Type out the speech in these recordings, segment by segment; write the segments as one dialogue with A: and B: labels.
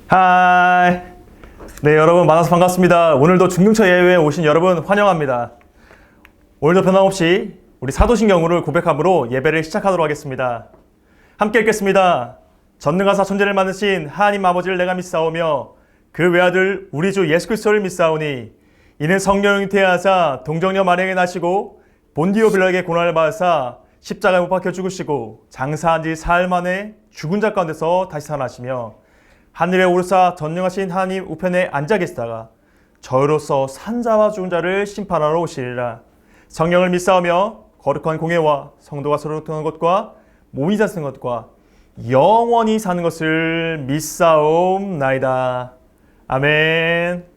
A: 하이. 네, 여러분 만나서 반갑습니다. 오늘도 중등처 예배에 오신 여러분 환영합니다. 오늘도 변함없이 우리 사도신경으를 고백함으로 예배를 시작하도록 하겠습니다. 함께 읽겠습니다. 전능하사 천지를 만드신 하나님 아버지를 내가 믿사오며 그 외아들 우리 주 예수 그리스도를 믿사오니 이는 성령이 태하사 동정녀 마리아에게 나시고 본디오 빌라에게 고난을 받으사 십자가에 못 박혀 죽으시고 장사한 지 사흘 만에 죽은 자 가운데서 다시 살아나시며 하늘에 오르사 전능하신 하나님 우편에 앉아 계시다가 저희로서 산자와 죽은 자를 심판하러 오시리라. 성령을 믿사오며 거룩한 공예와 성도가 서로 통하는 것과 몸이 사는 것과 영원히 사는 것을 믿사옵나이다. 아멘.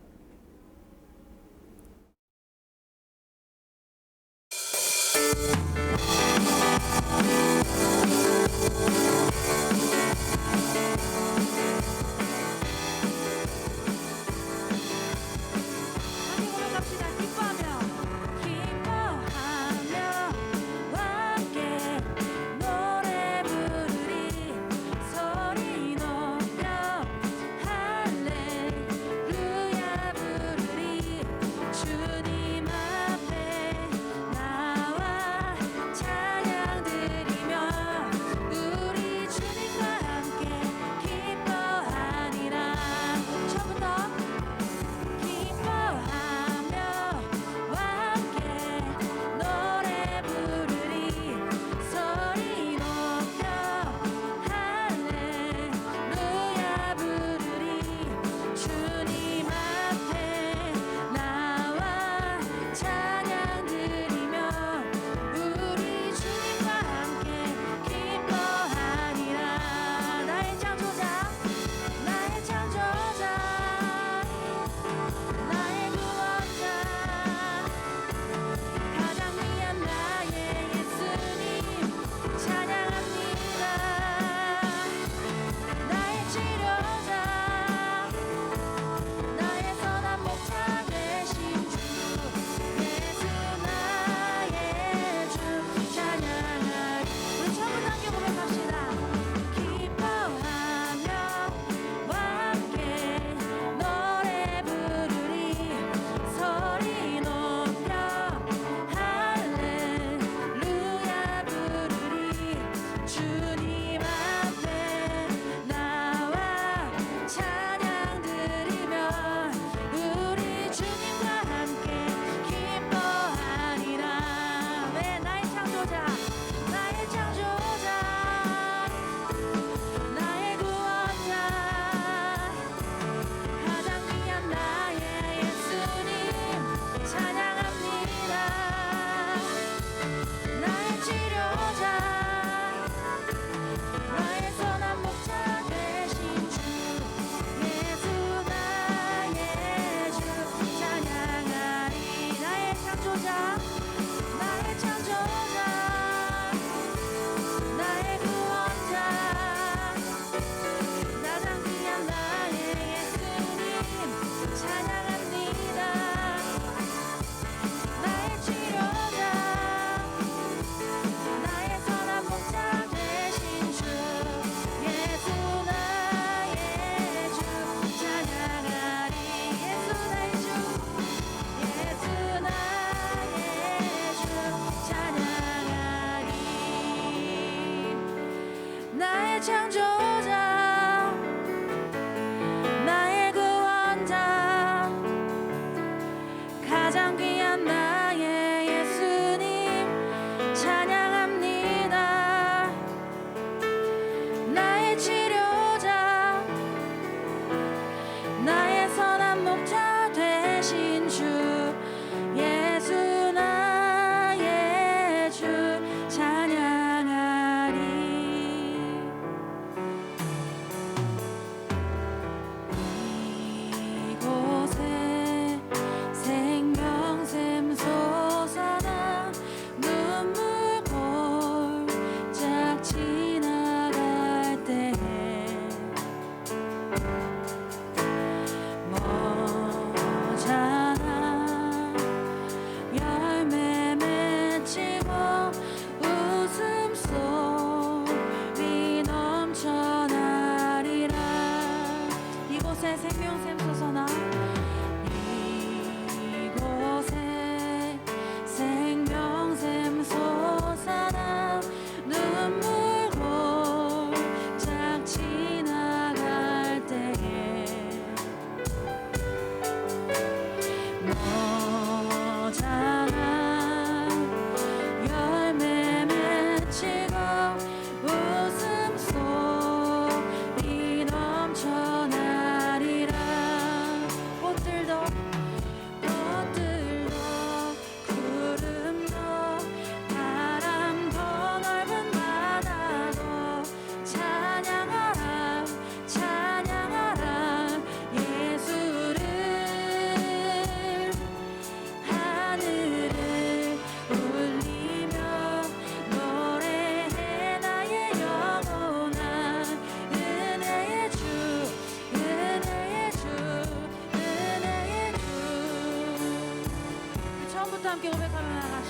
B: 창조자 나의 구원자 가장 귀한 나의 예수님 찬양합니다. 나의 치료자 나의 선한 목자 되신 주 예수 나의 주 찬양하리.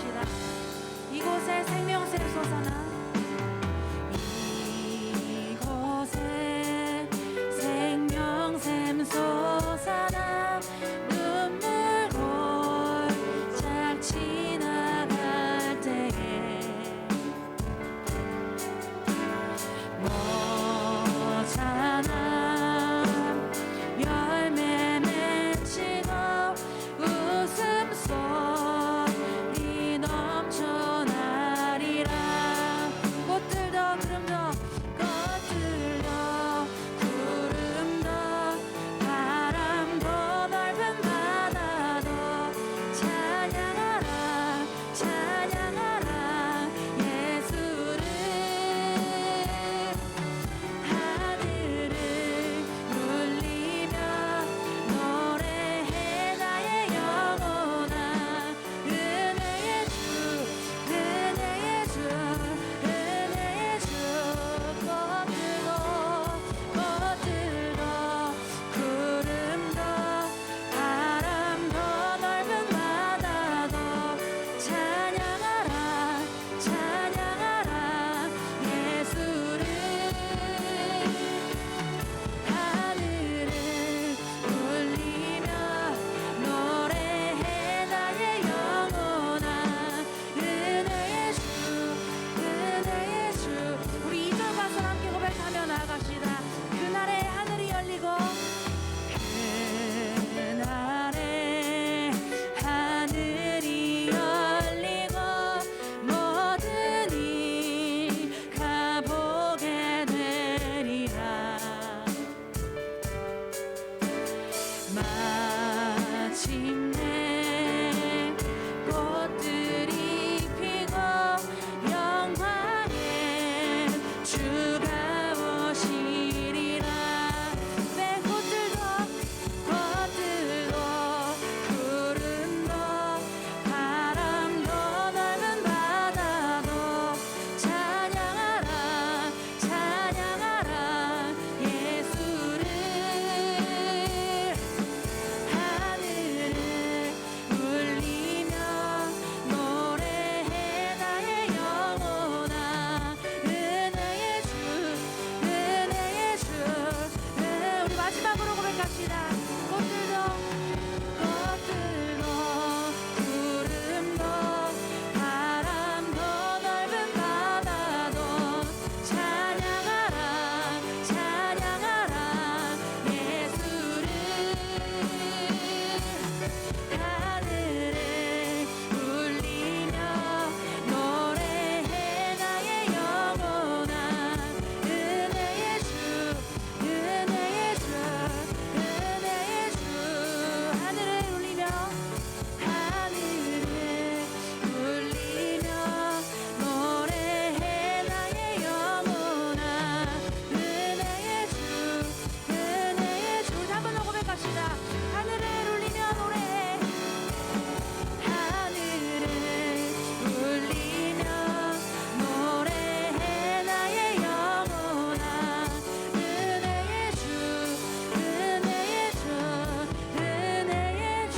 B: 고백합시다. 이곳에 생명샘 솟아나 이곳에 생명샘 솟아나 눈물 골짝 지나갈 때에 너잖아 열매 맺히고 웃음소리 넘쳐나리라. 꽃들도 구름도 꽃들도 구름도 바람도 넓은 바다도 찬양하라 찬양하라 예수를. 하늘을 울리며 노래해 나의 영혼아. 은혜의 주 은혜의 주 은혜의 주. 꽃들도 꽃들도 구름도 바람도 넓은 바다도 찬양하라 찬양하라 예수를. 하늘을 울리며 노래해 나의 영혼아. 은혜의 주 은혜의 주. 우리 2절 가서 함께 고백하며 나아갑시다. 그날에 하늘이 열리고 그날에 하늘이 열리고 모든 이가 보게 되리라. 마침내 꽃들이 피고 영광의 주가 오시리라. 내 꽃들도 꽃들도 구름도 바람도 넓은 바다도 찬양하라 찬양하라 예수를. 하늘을 울리며 노래해 나의 영혼아. 은혜의 주 은혜의 주. 우리 마지막으로 고백합시다. 꽃들도 꽃들도 구름도 바람도 넓은 바다도 찬양하라 찬양하라 예수를. 하늘을 울리며 노래해 나의 영혼아. 은혜의 주 은혜의 주 은혜의 주. 하늘을 울리며 하늘을 울리며 노래해 나의 영혼아. 은혜의 주 은혜의 주. 우리 한 번 더 고백합시다. 하늘을 울리며 노래해 하늘을 울리며 노래해 나의 영혼아. 은혜의 주 은혜의 주 은혜의 주.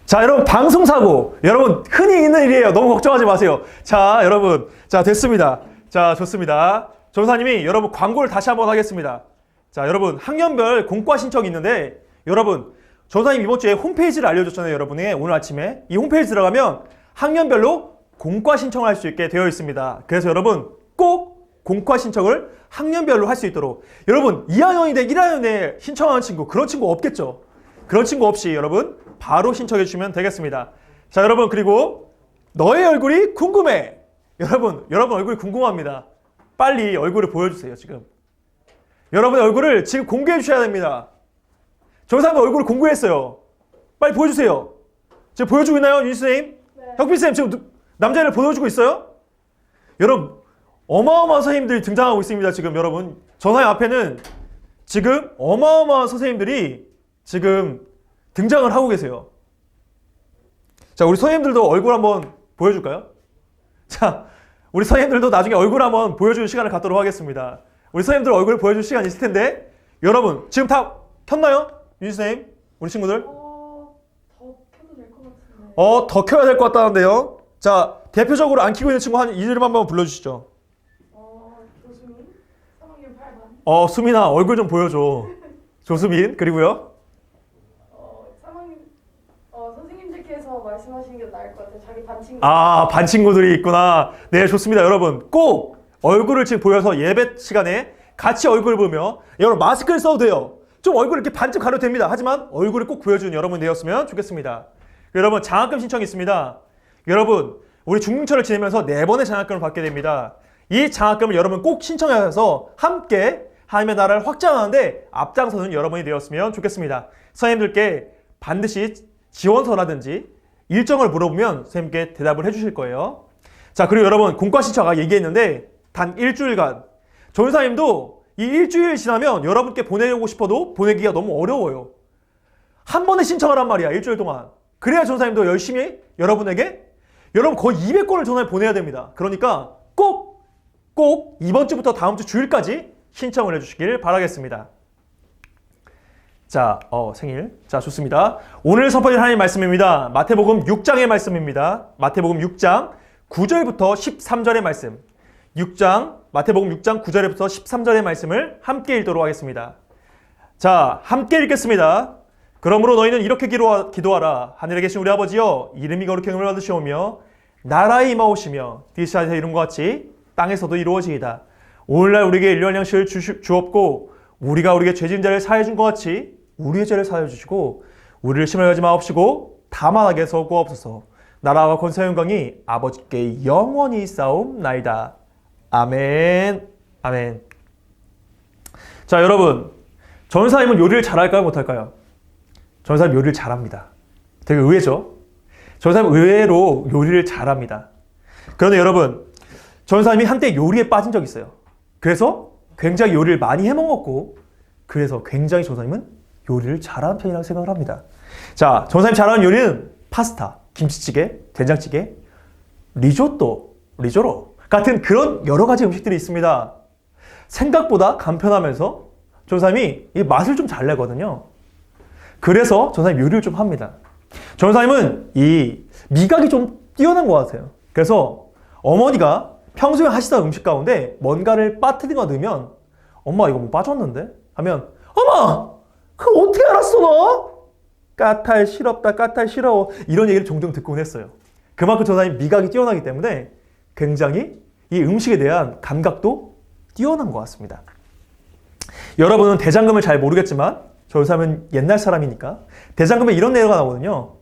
A: 자, 여러분, 방송사고. 여러분, 흔히 있는 일이에요. 너무 걱정하지 마세요. 자, 여러분. 자, 됐습니다. 자, 좋습니다. 전사님이 여러분 광고를 다시 한번 하겠습니다. 자, 여러분, 학년별 공과 신청이 있는데, 여러분, 전사님 이번 주에 홈페이지를 알려줬잖아요. 여러분이 오늘 아침에. 이 홈페이지 들어가면 학년별로 공과 신청을 할 수 있게 되어 있습니다. 그래서 여러분, 꼭 공과 신청을 학년별로 할 수 있도록. 여러분, 2학년인데 1학년에 신청하는 친구, 그런 친구 없겠죠? 그런 친구 없이 여러분 바로 신청해 주시면 되겠습니다. 자, 여러분, 그리고 너의 얼굴이 궁금해. 여러분 얼굴이 궁금합니다. 빨리 얼굴을 보여주세요. 지금 여러분의 얼굴을 지금 공개해 주셔야 됩니다. 저 사람 얼굴을 공개했어요. 빨리 보여주세요. 지금 보여주고 있나요, 윤희선생님? 네. 혁빈쌤 지금 남자를 보여주고 있어요? 여러분, 어마어마한 선생님들이 등장하고 있습니다. 지금 여러분, 저 사람 앞에는 지금 어마어마한 선생님들이 지금 등장을 하고 계세요. 자, 우리 선생님들도 얼굴 한번 보여줄까요? 자, 우리 선생님들도 나중에 얼굴 한번 보여주는 시간을 갖도록 하겠습니다. 우리 선생님들 얼굴 보여줄 시간이 있을 텐데, 여러분 지금 다 켰나요? 윤수님, 우리 친구들?
C: 더 켜도 될 것 같은데.
A: 더 켜야 될 것 같다는데요. 자, 대표적으로 안 켜고 있는 친구 이름 한번 불러주시죠.
C: 조수민 3학년 8반.
A: 수민아, 얼굴 좀 보여줘. 조수민, 그리고요.
C: 3학년 선생님들께서 말씀하시는 게 나을 것 같아요. 자기 반 친구.
A: 반 친구들이 있구나. 네, 좋습니다. 여러분, 꼭 얼굴을 지금 보여서 예배 시간에 같이 얼굴을 보며, 여러분, 마스크를 써도 돼요. 좀 얼굴 이렇게 반쯤 가려도 됩니다. 하지만 얼굴을 꼭 보여주는 여러분 되었으면 좋겠습니다. 여러분, 장학금 신청이 있습니다. 여러분, 우리 중등초를 지내면서 4번의 장학금을 받게 됩니다. 이 장학금을 여러분 꼭 신청하셔서 함께 하나님의 나라를 확장하는데 앞장서는 여러분이 되었으면 좋겠습니다. 선생님들께 반드시 지원서라든지 일정을 물어보면 선생님께 대답을 해주실 거예요. 자, 그리고 여러분, 공과시초가 얘기했는데 단 일주일간, 전사님도 이 일주일 지나면 여러분께 보내고 싶어도 보내기가 너무 어려워요. 한 번에 신청하란 말이야, 일주일 동안. 그래야 전사님도 열심히 여러분에게, 여러분 거의 200건을 전화를 보내야 됩니다. 그러니까 꼭 이번 주부터 다음 주 주일까지 신청을 해주시길 바라겠습니다. 자, 생일. 자, 좋습니다. 오늘 선포될 하나님 말씀입니다. 마태복음 6장의 말씀입니다. 마태복음 6장 9절부터 13절의 말씀. 마태복음 6장 9절부터 13절의 말씀을 함께 읽도록 하겠습니다. 자, 함께 읽겠습니다. 그러므로 너희는 이렇게 기도하라. 하늘에 계신 우리 아버지여, 이름이 거룩히 여김을 받으시오며 나라의 임하오시며 뜻이 하늘에서 이룬 것 같이 땅에서도 이루어지이다. 오늘날 우리에게 일용할 양식을 주옵고 우리가 우리에게 죄진 자를 사해 준 것 같이 우리의 죄를 사해 주시고 우리를 시험에 하지 마옵시고 다만 하게 해서 구하옵소서. 나라와 권세와 영광이 아버지께 영원히 있사옵나이다. 아멘. 아멘. 자, 여러분, 전사님은 요리를 잘할까요, 못할까요? 전사님 요리를 잘합니다. 되게 의외죠? 전사님 의외로 요리를 잘합니다. 그런데 여러분, 전사님이 한때 요리에 빠진 적이 있어요. 그래서 굉장히 요리를 많이 해먹었고, 그래서 굉장히 전사님은 요리를 잘하는 편이라고 생각을 합니다. 자, 전사님 잘하는 요리는 파스타, 김치찌개, 된장찌개, 리조또 같은 그런 여러 가지 음식들이 있습니다. 생각보다 간편하면서 전사님이 이 맛을 좀 잘 내거든요. 그래서 전사님 요리를 좀 합니다. 전사님은 이 미각이 좀 뛰어난 것 같아요. 그래서 어머니가 평소에 하시던 음식 가운데 뭔가를 빠뜨린 거 넣으면 엄마 이거 뭐 빠졌는데? 하면 엄마! 그걸 어떻게 알았어 너? 까탈 시럽다 까탈 시러워 이런 얘기를 종종 듣곤 했어요. 그만큼 전사님 미각이 뛰어나기 때문에 굉장히 이 음식에 대한 감각도 뛰어난 것 같습니다. 여러분은 대장금을 잘 모르겠지만 전사님은 옛날 사람이니까 대장금에 이런 내용이 나오거든요.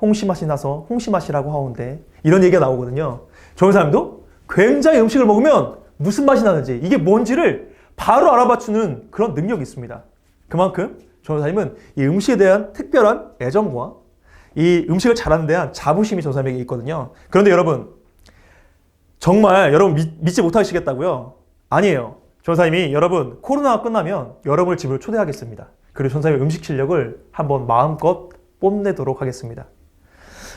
A: 홍시맛이 나서 홍시맛이라고 하는데 이런 얘기가 나오거든요. 전사님도 굉장히 음식을 먹으면 무슨 맛이 나는지 이게 뭔지를 바로 알아맞추는 그런 능력이 있습니다. 그만큼 전사님은 이 음식에 대한 특별한 애정과 이 음식을 잘하는 데 대한 자부심이 전사님에게 있거든요. 그런데 여러분, 정말 여러분 믿지 못하시겠다고요? 아니에요. 전사님이 여러분 코로나가 끝나면 여러분을 집으로 초대하겠습니다. 그리고 전사님의 음식 실력을 한번 마음껏 뽐내도록 하겠습니다.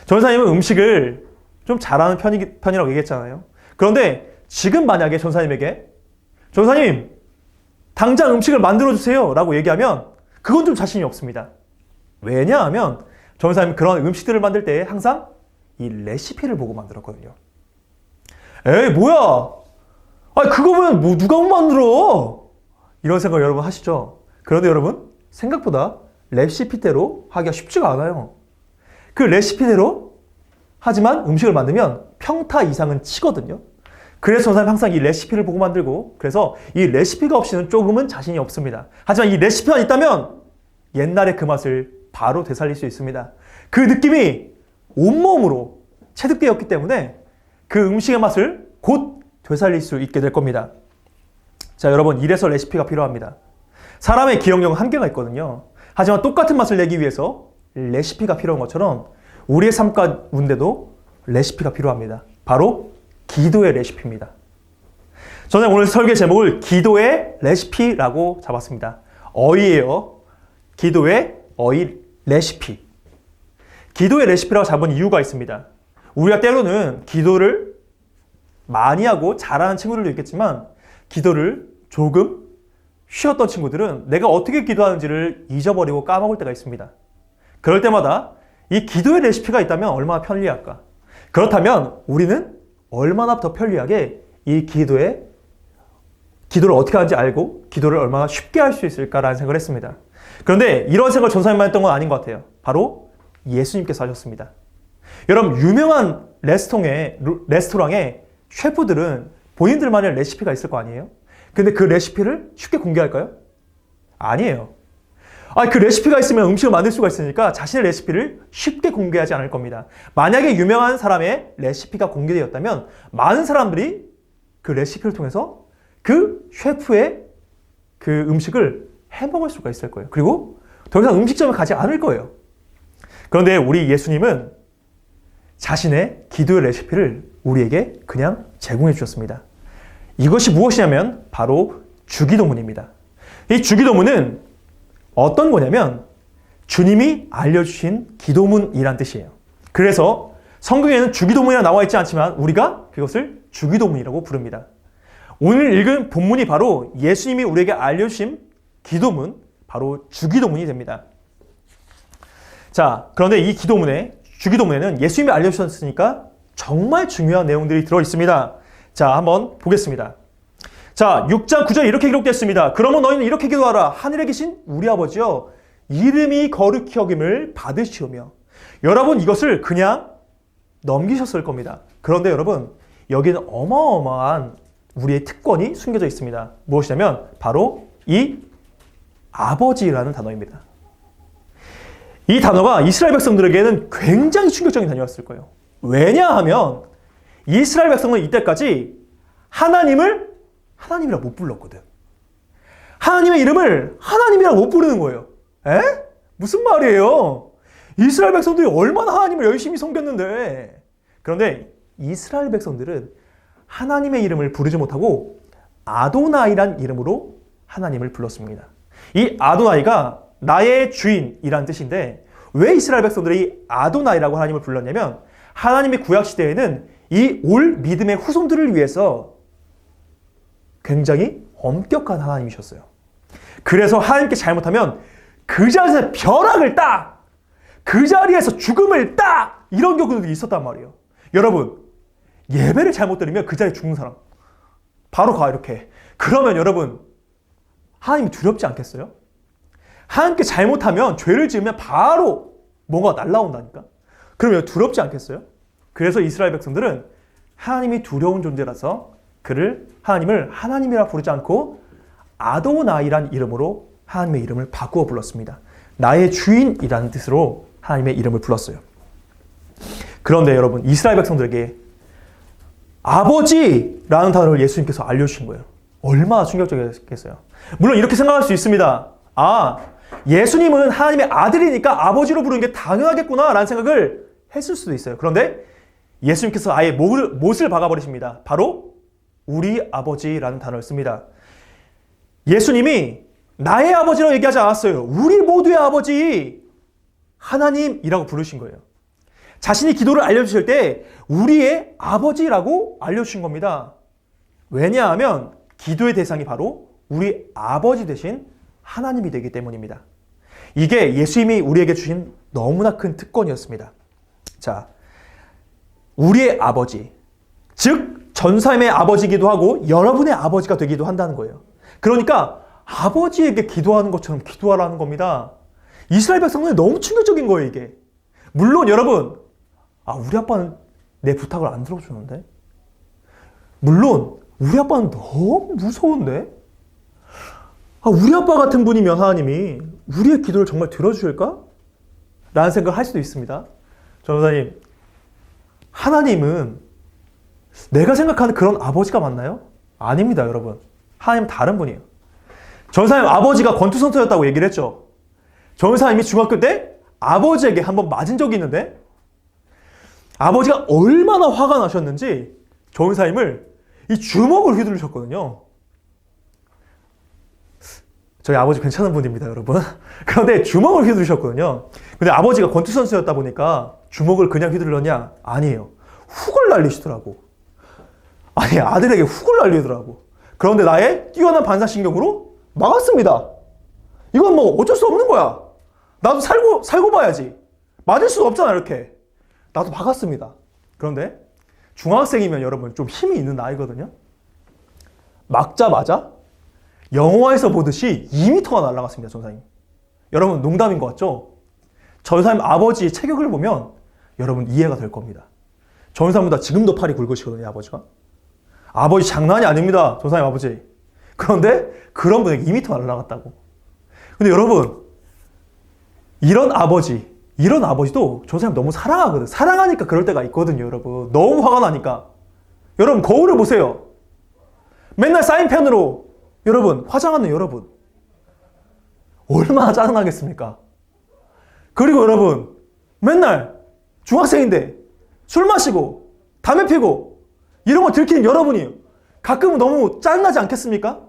A: 전사님은 음식을 좀 잘하는 편이라고 얘기했잖아요. 그런데 지금 만약에 전사님에게 전사님 당장 음식을 만들어주세요 라고 얘기하면 그건 좀 자신이 없습니다. 왜냐하면 전사님은 그런 음식들을 만들 때 항상 이 레시피를 보고 만들었거든요. 에이 뭐야, 아니 그거 보면 뭐 누가 못 만들어, 이런 생각 여러분 하시죠? 그런데 여러분 생각보다 레시피대로 하기가 쉽지가 않아요. 그 레시피대로 하지만 음식을 만들면 평타 이상은 치거든요. 그래서 전사님 항상 이 레시피를 보고 만들고, 그래서 이 레시피가 없이는 조금은 자신이 없습니다. 하지만 이 레시피만 있다면 옛날의 그 맛을 바로 되살릴 수 있습니다. 그 느낌이 온몸으로 체득되었기 때문에 그 음식의 맛을 곧 되살릴 수 있게 될 겁니다. 자, 여러분, 이래서 레시피가 필요합니다. 사람의 기억력은 한계가 있거든요. 하지만 똑같은 맛을 내기 위해서 레시피가 필요한 것처럼 우리의 삶 가운데도 레시피가 필요합니다. 바로 기도의 레시피입니다. 저는 오늘 설계 제목을 기도의 레시피라고 잡았습니다. 어이예요. 기도의 어이 레시피. 기도의 레시피라고 잡은 이유가 있습니다. 우리가 때로는 기도를 많이 하고 잘하는 친구들도 있겠지만 기도를 조금 쉬었던 친구들은 내가 어떻게 기도하는지를 잊어버리고 까먹을 때가 있습니다. 그럴 때마다 이 기도의 레시피가 있다면 얼마나 편리할까? 그렇다면 우리는 얼마나 더 편리하게 이 기도를 어떻게 하는지 알고 기도를 얼마나 쉽게 할 수 있을까라는 생각을 했습니다. 그런데 이런 생각을 전사님만 했던 건 아닌 것 같아요. 바로 예수님께서 하셨습니다. 여러분, 유명한 레스토랑의 셰프들은 본인들만의 레시피가 있을 거 아니에요? 근데 그 레시피를 쉽게 공개할까요? 아니에요. 그 레시피가 있으면 음식을 만들 수가 있으니까 자신의 레시피를 쉽게 공개하지 않을 겁니다. 만약에 유명한 사람의 레시피가 공개되었다면 많은 사람들이 그 레시피를 통해서 그 셰프의 그 음식을 해먹을 수가 있을 거예요. 그리고 더 이상 음식점에 가지 않을 거예요. 그런데 우리 예수님은 자신의 기도의 레시피를 우리에게 그냥 제공해 주셨습니다. 이것이 무엇이냐면 바로 주기도문입니다. 이 주기도문은 어떤 거냐면 주님이 알려주신 기도문이란 뜻이에요. 그래서 성경에는 주기도문이라 나와 있지 않지만 우리가 그것을 주기도문이라고 부릅니다. 오늘 읽은 본문이 바로 예수님이 우리에게 알려주신 기도문, 바로 주기도문이 됩니다. 자, 그런데 이 주기도문에는 예수님이 알려주셨으니까 정말 중요한 내용들이 들어있습니다. 자, 한번 보겠습니다. 자, 6장 9절에 이렇게 기록됐습니다. 그러면 너희는 이렇게 기도하라. 하늘에 계신 우리 아버지여, 이름이 거룩히 여김을 받으시오며. 여러분, 이것을 그냥 넘기셨을 겁니다. 그런데 여러분, 여기는 어마어마한 우리의 특권이 숨겨져 있습니다. 무엇이냐면 바로 이 아버지라는 단어입니다. 이 단어가 이스라엘 백성들에게는 굉장히 충격적인 단어였을 거예요. 왜냐하면 이스라엘 백성은 이때까지 하나님을 하나님이라 못 불렀거든. 하나님의 이름을 하나님이라 못 부르는 거예요. 에? 무슨 말이에요? 이스라엘 백성들이 얼마나 하나님을 열심히 섬겼는데. 그런데 이스라엘 백성들은 하나님의 이름을 부르지 못하고 아도나이란 이름으로 하나님을 불렀습니다. 이 아도나이가 나의 주인이란 뜻인데 왜 이스라엘 백성들이 아도나이라고 하나님을 불렀냐면 하나님의 구약시대에는 이 올 믿음의 후손들을 위해서 굉장히 엄격한 하나님이셨어요. 그래서 하나님께 잘못하면 그 자리에서 벼락을 딱! 그 자리에서 죽음을 딱! 이런 경우들이 있었단 말이에요. 여러분, 예배를 잘못 드리면 그 자리에 죽는 사람 바로 가 이렇게. 그러면 여러분, 하나님이 두렵지 않겠어요? 하나님께 잘못하면 죄를 지으면 바로 뭔가 날라온다니까. 그러면 두렵지 않겠어요? 그래서 이스라엘 백성들은 하나님이 두려운 존재라서 하나님을 하나님이라 부르지 않고 아도나이란 이름으로 하나님의 이름을 바꾸어 불렀습니다. 나의 주인이라는 뜻으로 하나님의 이름을 불렀어요. 그런데 여러분, 이스라엘 백성들에게 아버지라는 단어를 예수님께서 알려주신 거예요. 얼마나 충격적이었겠어요. 물론 이렇게 생각할 수 있습니다. 예수님은 하나님의 아들이니까 아버지로 부르는 게 당연하겠구나 라는 생각을 했을 수도 있어요. 그런데 예수님께서 아예 못을 박아버리십니다. 바로 우리 아버지라는 단어를 씁니다. 예수님이 나의 아버지라고 얘기하지 않았어요. 우리 모두의 아버지 하나님이라고 부르신 거예요. 자신이 기도를 알려주실 때 우리의 아버지라고 알려주신 겁니다. 왜냐하면 기도의 대상이 바로 우리 아버지 대신 하나님이 되기 때문입니다. 이게 예수님이 우리에게 주신 너무나 큰 특권이었습니다. 자, 우리의 아버지, 즉 전사님의 아버지이기도 하고 여러분의 아버지가 되기도 한다는 거예요. 그러니까 아버지에게 기도하는 것처럼 기도하라는 겁니다. 이스라엘 백성들이 너무 충격적인 거예요, 이게. 물론 여러분, 우리 아빠는 내 부탁을 안 들어주는데? 물론 우리 아빠는 너무 무서운데? 우리 아빠 같은 분이면 하나님이 우리의 기도를 정말 들어주실까? 라는 생각을 할 수도 있습니다. 전도사님, 하나님은 내가 생각하는 그런 아버지가 맞나요? 아닙니다, 여러분. 하나님은 다른 분이에요. 전도사님 아버지가 권투선수였다고 얘기를 했죠. 전도사님이 중학교 때 아버지에게 한번 맞은 적이 있는데 아버지가 얼마나 화가 나셨는지 전도사님을 이 주먹을 휘두르셨거든요. 저희 아버지 괜찮은 분입니다, 여러분. 그런데 주먹을 휘두르셨거든요. 근데 아버지가 권투선수였다 보니까 주먹을 그냥 휘둘렀냐? 아니에요. 훅을 날리시더라고. 아들에게 훅을 날리더라고. 그런데 나의 뛰어난 반사신경으로 막았습니다. 이건 뭐 어쩔 수 없는 거야. 나도 살고 봐야지. 맞을 수가 없잖아, 이렇게. 나도 막았습니다. 그런데 중학생이면 여러분 좀 힘이 있는 나이거든요. 막자마자 영화에서 보듯이 2m가 날아갔습니다, 전사님. 여러분 농담인 것 같죠? 전사님 아버지의 체격을 보면 여러분 이해가 될 겁니다. 전사님보다 지금도 팔이 굵으시거든요, 아버지가. 아버지 장난이 아닙니다, 전사님 아버지. 그런데 그런 분에게 2m 날아갔다고. 근데 여러분, 이런 아버지도 전사님 너무 사랑하거든. 사랑하니까 그럴 때가 있거든요, 여러분. 너무 화가 나니까. 여러분, 거울을 보세요. 맨날 사인펜으로 여러분, 화장하는 여러분. 얼마나 짜증나겠습니까? 그리고 여러분, 맨날 중학생인데 술 마시고 담배 피고 이런 거 들키는 여러분이 가끔은 너무 짜증나지 않겠습니까?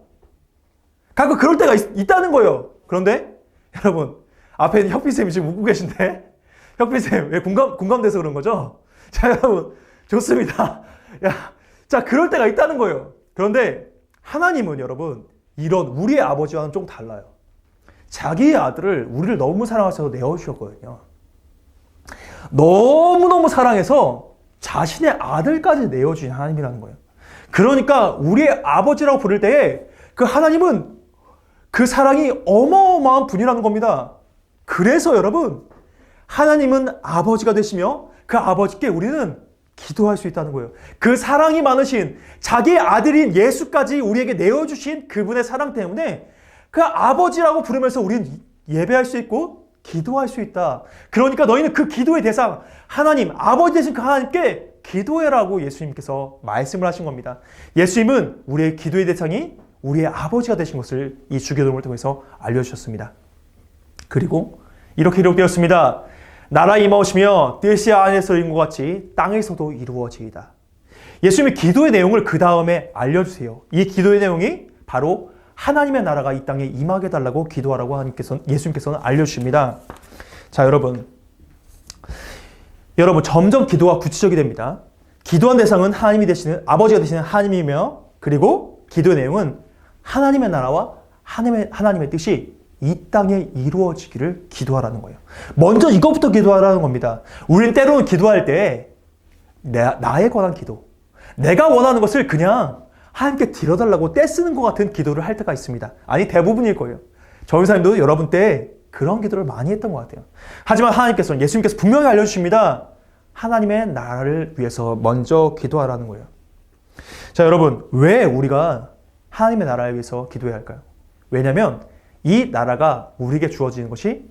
A: 가끔 그럴 때가 있다는 거예요. 그런데 여러분, 앞에 있는 혁비쌤이 지금 웃고 계신데, 혁비쌤, 왜 공감돼서 그런 거죠? 자, 여러분, 좋습니다. 자, 그럴 때가 있다는 거예요. 그런데 하나님은 여러분, 이런 우리의 아버지와는 좀 달라요. 자기의 아들을 우리를 너무 사랑하셔서 내어주셨거든요. 너무너무 사랑해서 자신의 아들까지 내어주신 하나님이라는 거예요. 그러니까 우리의 아버지라고 부를 때에 그 하나님은 그 사랑이 어마어마한 분이라는 겁니다. 그래서 여러분, 하나님은 아버지가 되시며 그 아버지께 우리는 기도할 수 있다는 거예요. 그 사랑이 많으신 자기의 아들인 예수까지 우리에게 내어주신 그분의 사랑 때문에 그 아버지라고 부르면서 우리는 예배할 수 있고 기도할 수 있다. 그러니까 너희는 그 기도의 대상, 하나님, 아버지 되신 그 하나님께 기도해라고 예수님께서 말씀을 하신 겁니다. 예수님은 우리의 기도의 대상이 우리의 아버지가 되신 것을 이 주기도문을 통해서 알려주셨습니다. 그리고 이렇게 기록되었습니다. 나라 임하오시며 뜻이 하늘에서 이룬 것 같이 땅에서도 이루어지이다. 예수님의 기도의 내용을 그 다음에 알려주세요. 이 기도의 내용이 바로 하나님의 나라가 이 땅에 임하게 달라고 기도하라고 예수님께서는 알려주십니다. 자, 여러분 점점 기도가 구체적이 됩니다. 기도한 대상은 하나님이 되시는 아버지가 되시는 하나님이며, 그리고 기도의 내용은 하나님의 나라와 하나님의 뜻이 이 땅에 이루어지기를 기도하라는 거예요. 먼저 이것부터 기도하라는 겁니다. 우리는 때로는 기도할 때 나에 관한 기도, 내가 원하는 것을 그냥 하나님께 드려달라고 떼쓰는 것 같은 기도를 할 때가 있습니다. 아니, 대부분일 거예요. 저 의사님도 여러분 때 그런 기도를 많이 했던 것 같아요. 하지만 예수님께서 분명히 알려주십니다. 하나님의 나라를 위해서 먼저 기도하라는 거예요. 자, 여러분, 왜 우리가 하나님의 나라를 위해서 기도해야 할까요? 왜냐하면 이 나라가 우리에게 주어지는 것이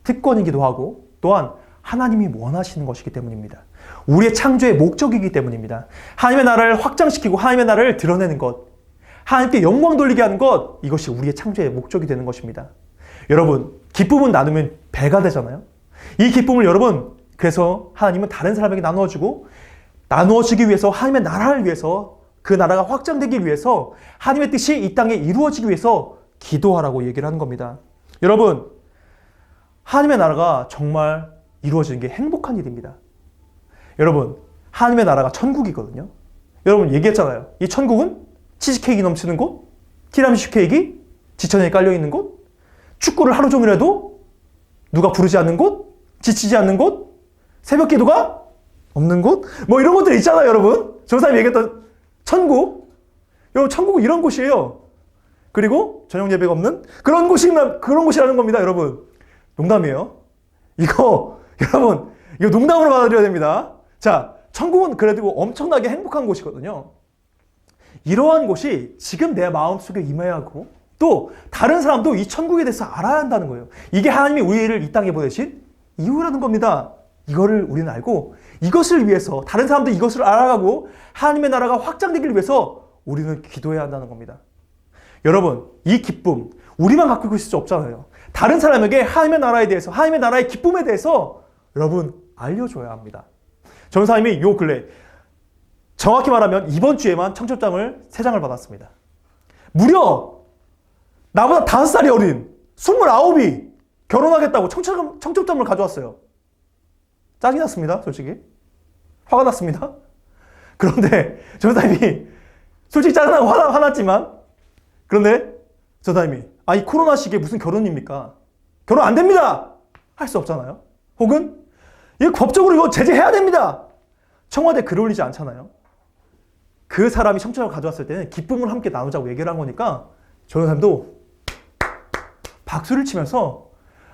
A: 특권이기도 하고, 또한 하나님이 원하시는 것이기 때문입니다. 우리의 창조의 목적이기 때문입니다. 하나님의 나라를 확장시키고 하나님의 나라를 드러내는 것, 하나님께 영광 돌리게 하는 것, 이것이 우리의 창조의 목적이 되는 것입니다. 여러분, 기쁨은 나누면 배가 되잖아요. 이 기쁨을 여러분, 그래서 하나님은 다른 사람에게 나누어주기 위해서, 하나님의 나라를 위해서, 그 나라가 확장되기 위해서, 하나님의 뜻이 이 땅에 이루어지기 위해서 기도하라고 얘기를 하는 겁니다. 여러분, 하나님의 나라가 정말 이루어지는 게 행복한 일입니다. 여러분, 하나님의 나라가 천국이거든요. 여러분 얘기했잖아요. 이 천국은 치즈케이크 넘치는 곳, 티라미슈 케이크 지천에 깔려있는 곳, 축구를 하루 종일 해도 누가 부르지 않는 곳, 지치지 않는 곳, 새벽 기도가 없는 곳, 뭐 이런 것들 있잖아요, 여러분. 조사님 얘기했던 천국. 여러분, 천국은 이런 곳이에요. 그리고 저녁 예배가 없는 그런 곳이라는 겁니다, 여러분. 농담이에요. 여러분, 이거 농담으로 받아들여야 됩니다. 자, 천국은 그래도 엄청나게 행복한 곳이거든요. 이러한 곳이 지금 내 마음속에 임해야 하고, 또 다른 사람도 이 천국에 대해서 알아야 한다는 거예요. 이게 하나님이 우리를 이 땅에 보내신 이유라는 겁니다. 이거를 우리는 알고, 이것을 위해서 다른 사람도 이것을 알아가고 하나님의 나라가 확장되기를 위해서 우리는 기도해야 한다는 겁니다. 여러분, 이 기쁨 우리만 갖고 있을 수 없잖아요. 다른 사람에게 하나님의 나라에 대해서, 하나님의 나라의 기쁨에 대해서 여러분 알려줘야 합니다. 전사님이 요 근래, 정확히 말하면 이번 주에만 청첩장을 3장을 받았습니다. 무려 나보다 5살이 어린 29이 결혼하겠다고 청첩장을 가져왔어요. 짜증 났습니다, 솔직히. 화가 났습니다. 그런데 전사님이 솔직히 짜증나고 화났지만, 그런데 전사님이 아니 코로나 시기에 무슨 결혼입니까? 결혼 안 됩니다. 할 수 없잖아요. 혹은 이거 법적으로 이거 제재해야 됩니다. 청와대 글 올리지 않잖아요. 그 사람이 청첩장을 가져왔을 때는 기쁨을 함께 나누자고 얘기를 한 거니까 전도사님도 박수를 치면서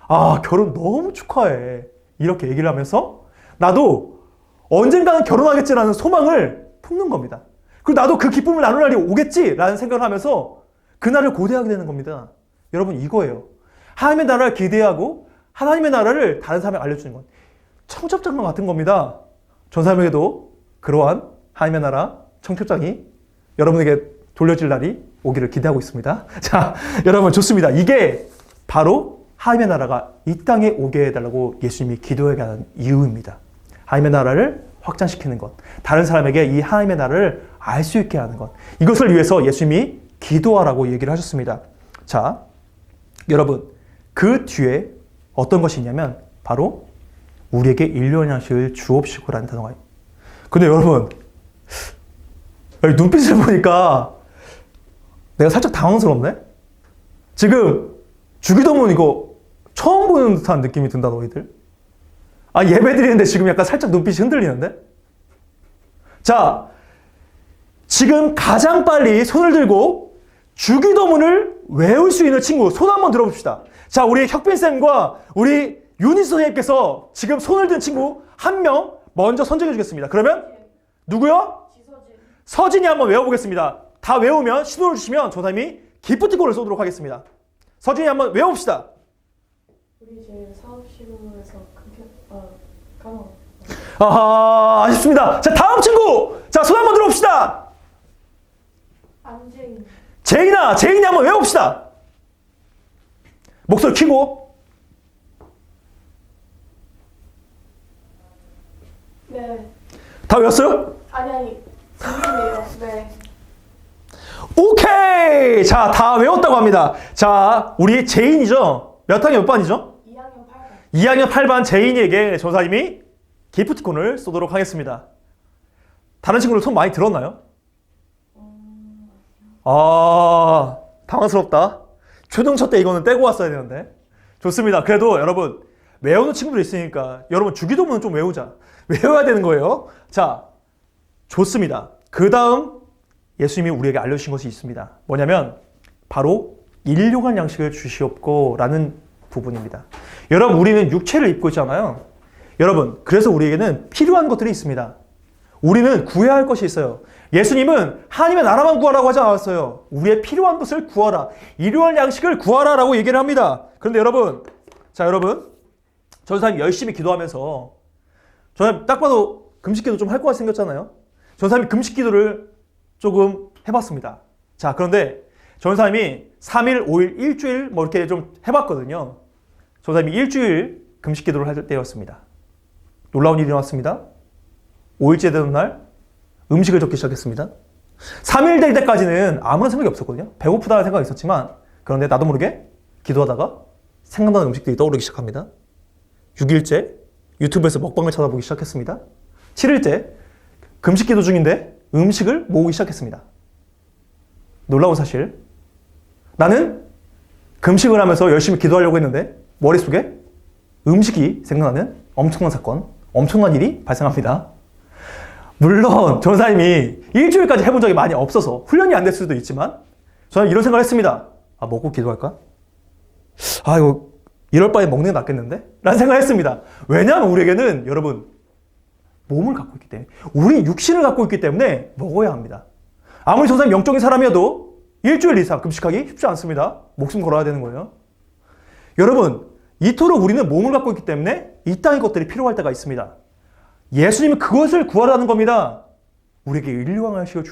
A: 아 결혼 너무 축하해 이렇게 얘기를 하면서 나도 언젠가는 결혼하겠지라는 소망을 품는 겁니다. 그리고 나도 그 기쁨을 나눌 날이 오겠지라는 생각을 하면서 그날을 고대하게 되는 겁니다. 여러분 이거예요. 하나님의 나라를 기대하고 하나님의 나라를 다른 사람에게 알려주는 것. 청첩장과 같은 겁니다. 전사님에게도 그러한 하나님의 나라 청첩장이 여러분에게 돌려질 날이 오기를 기대하고 있습니다. 자, 여러분 좋습니다. 이게 바로 하나님의 나라가 이 땅에 오게 해달라고 예수님이 기도하게 하는 이유입니다. 하나님의 나라를 확장시키는 것, 다른 사람에게 이 하나님의 나라를 알 수 있게 하는 것, 이것을 위해서 예수님이 기도하라고 얘기를 하셨습니다. 자, 여러분 그 뒤에 어떤 것이 있냐면 바로 우리에게 일용할 양식을 주옵시고라는 단어가 있어요. 근데 여러분 눈빛을 보니까 내가 살짝 당황스럽네? 지금 주기도문 이거 처음 보는 듯한 느낌이 든다 너희들. 아 예배 드리는데 지금 약간 살짝 눈빛이 흔들리는데? 자, 지금 가장 빨리 손을 들고 주기도문을 외울 수 있는 친구 손 한번 들어봅시다. 자, 우리 혁빈쌤과 우리 유니스 선생님께서 지금 손을 든 친구 한 명 먼저 선정해 주겠습니다. 그러면 누구요?
C: 지서진.
A: 서진이 한번 외워보겠습니다. 다 외우면 신호를 주시면 조사님이 기프티콘을 쏘도록 하겠습니다. 서진이 한번 외워봅시다.
C: 우리 제일 사업실에서 까먹어.
A: 아하, 아쉽습니다. 자, 다음 친구. 자, 손 한번 들어봅시다.
C: 안재인.
A: 제인이 한번 외워봅시다. 목소리 키고.
C: 네.
A: 다 외웠어요?
C: 아니. 재인이에요. 네.
A: 오케이! 자, 다 외웠다고 합니다. 자, 우리 제인이죠? 몇 학년 몇 반이죠?
C: 2학년 8반.
A: 2학년 8반 제인이에게 전사님이 기프티콘을 쏘도록 하겠습니다. 다른 친구들 손 많이 들었나요? 아, 당황스럽다. 초등초 때 이거는 떼고 왔어야 되는데. 좋습니다. 그래도 여러분, 외우는 친구들 있으니까 여러분 주기도문은 좀 외우자. 외워야 되는 거예요. 자, 좋습니다. 그 다음 예수님이 우리에게 알려주신 것이 있습니다. 뭐냐면 바로 일용할 양식을 주시옵고 라는 부분입니다. 여러분 우리는 육체를 입고 있잖아요. 여러분 그래서 우리에게는 필요한 것들이 있습니다. 우리는 구해야 할 것이 있어요. 예수님은 하나님의 나라만 구하라고 하지 않았어요. 우리의 필요한 것을 구하라. 일용할 양식을 구하라 라고 얘기를 합니다. 그런데 여러분, 자 여러분 전사님 열심히 기도하면서 저는 딱 봐도 금식기도 좀 할 것 같이 생겼잖아요. 전사님이 금식기도를 조금 해봤습니다. 자 그런데 전사님이 3일, 5일, 일주일 뭐 이렇게 좀 해봤거든요. 전사님이 일주일 금식기도를 할 때였습니다. 놀라운 일이 일어났습니다. 5일째 되는 날 음식을 적기 시작했습니다. 3일 될 때까지는 아무런 생각이 없었거든요. 배고프다는 생각이 있었지만 그런데 나도 모르게 기도하다가 생각나는 음식들이 떠오르기 시작합니다. 6일째 유튜브에서 먹방을 찾아보기 시작했습니다. 7일째 금식 기도 중인데 음식을 모으기 시작했습니다. 놀라운 사실, 나는 금식을 하면서 열심히 기도하려고 했는데 머릿속에 음식이 생각나는 엄청난 사건, 엄청난 일이 발생합니다. 물론 전사님이 일주일까지 해본 적이 많이 없어서 훈련이 안 됐을 수도 있지만 저는 이런 생각을 했습니다. 아, 먹고 기도할까? 아, 이거 이럴 바에 먹는 게 낫겠는데? 라는 생각을 했습니다. 왜냐하면 우리에게는 여러분 몸을 갖고 있기 때문에, 우리 육신을 갖고 있기 때문에 먹어야 합니다. 아무리 전사님 영적인 사람이어도 일주일 이상 금식하기 쉽지 않습니다. 목숨 걸어야 되는 거예요. 여러분 이토록 우리는 몸을 갖고 있기 때문에 이 땅의 것들이 필요할 때가 있습니다. 예수님은 그것을 구하라는 겁니다. 우리에게 일용할 양식을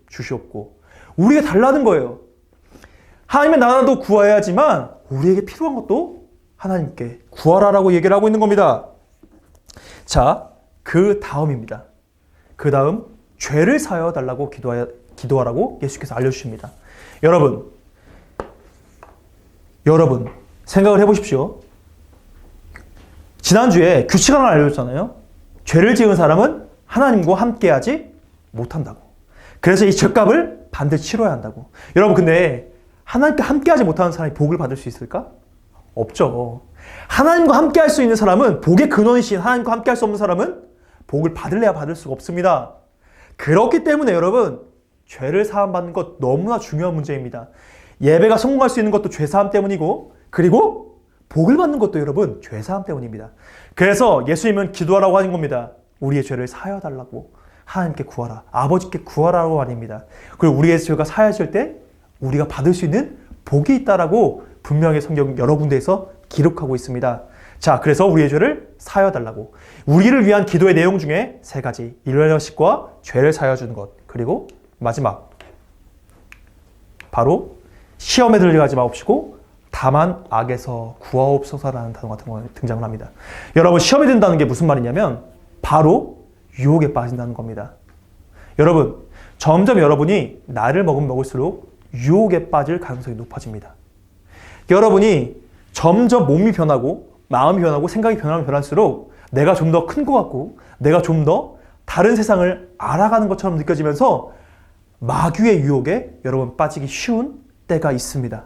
A: 주시옵고, 우리에게 달라는 거예요. 하나님의 나라도 구해야지만 우리에게 필요한 것도 하나님께 구하라라고 얘기를 하고 있는 겁니다. 자, 그 다음입니다. 그 다음 죄를 사하여 달라고 기도하라고 예수께서 알려주십니다. 여러분 생각을 해보십시오. 지난주에 규칙 하나 알려줬잖아요. 죄를 지은 사람은 하나님과 함께하지 못한다고. 그래서 이 죄값을 반드시 치러야 한다고. 여러분 근데 하나님과 함께하지 못하는 사람이 복을 받을 수 있을까? 없죠. 하나님과 함께할 수 있는 사람은, 복의 근원이신 하나님과 함께할 수 없는 사람은 복을 받을래야 받을 수가 없습니다. 그렇기 때문에 여러분, 죄를 사함받는 것 너무나 중요한 문제입니다. 예배가 성공할 수 있는 것도 죄사함 때문이고, 그리고 복을 받는 것도 여러분 죄사함 때문입니다. 그래서 예수님은 기도하라고 하는 겁니다. 우리의 죄를 사하여 달라고, 하나님께 구하라, 아버지께 구하라고 아닙니다. 그리고 우리의 죄가 사해질 때 우리가 받을 수 있는 복이 있다라고 분명히 성경 여러 군데에서 기록하고 있습니다. 자, 그래서 우리의 죄를 사하여 달라고, 우리를 위한 기도의 내용 중에 3가지, 일회식과 죄를 사하여 주는 것, 그리고 마지막 바로 시험에 들어가지 마옵시고 다만 악에서 구하옵소서라는 단어가 등장을 합니다. 여러분, 시험에 든다는 게 무슨 말이냐면 바로 유혹에 빠진다는 겁니다. 여러분, 점점 여러분이 나이를 먹을수록 유혹에 빠질 가능성이 높아집니다. 여러분이 점점 몸이 변하고 마음이 변하고 생각이 변하면 변할수록 내가 좀 더 큰 것 같고 내가 좀 더 다른 세상을 알아가는 것처럼 느껴지면서 마귀의 유혹에 여러분 빠지기 쉬운 때가 있습니다.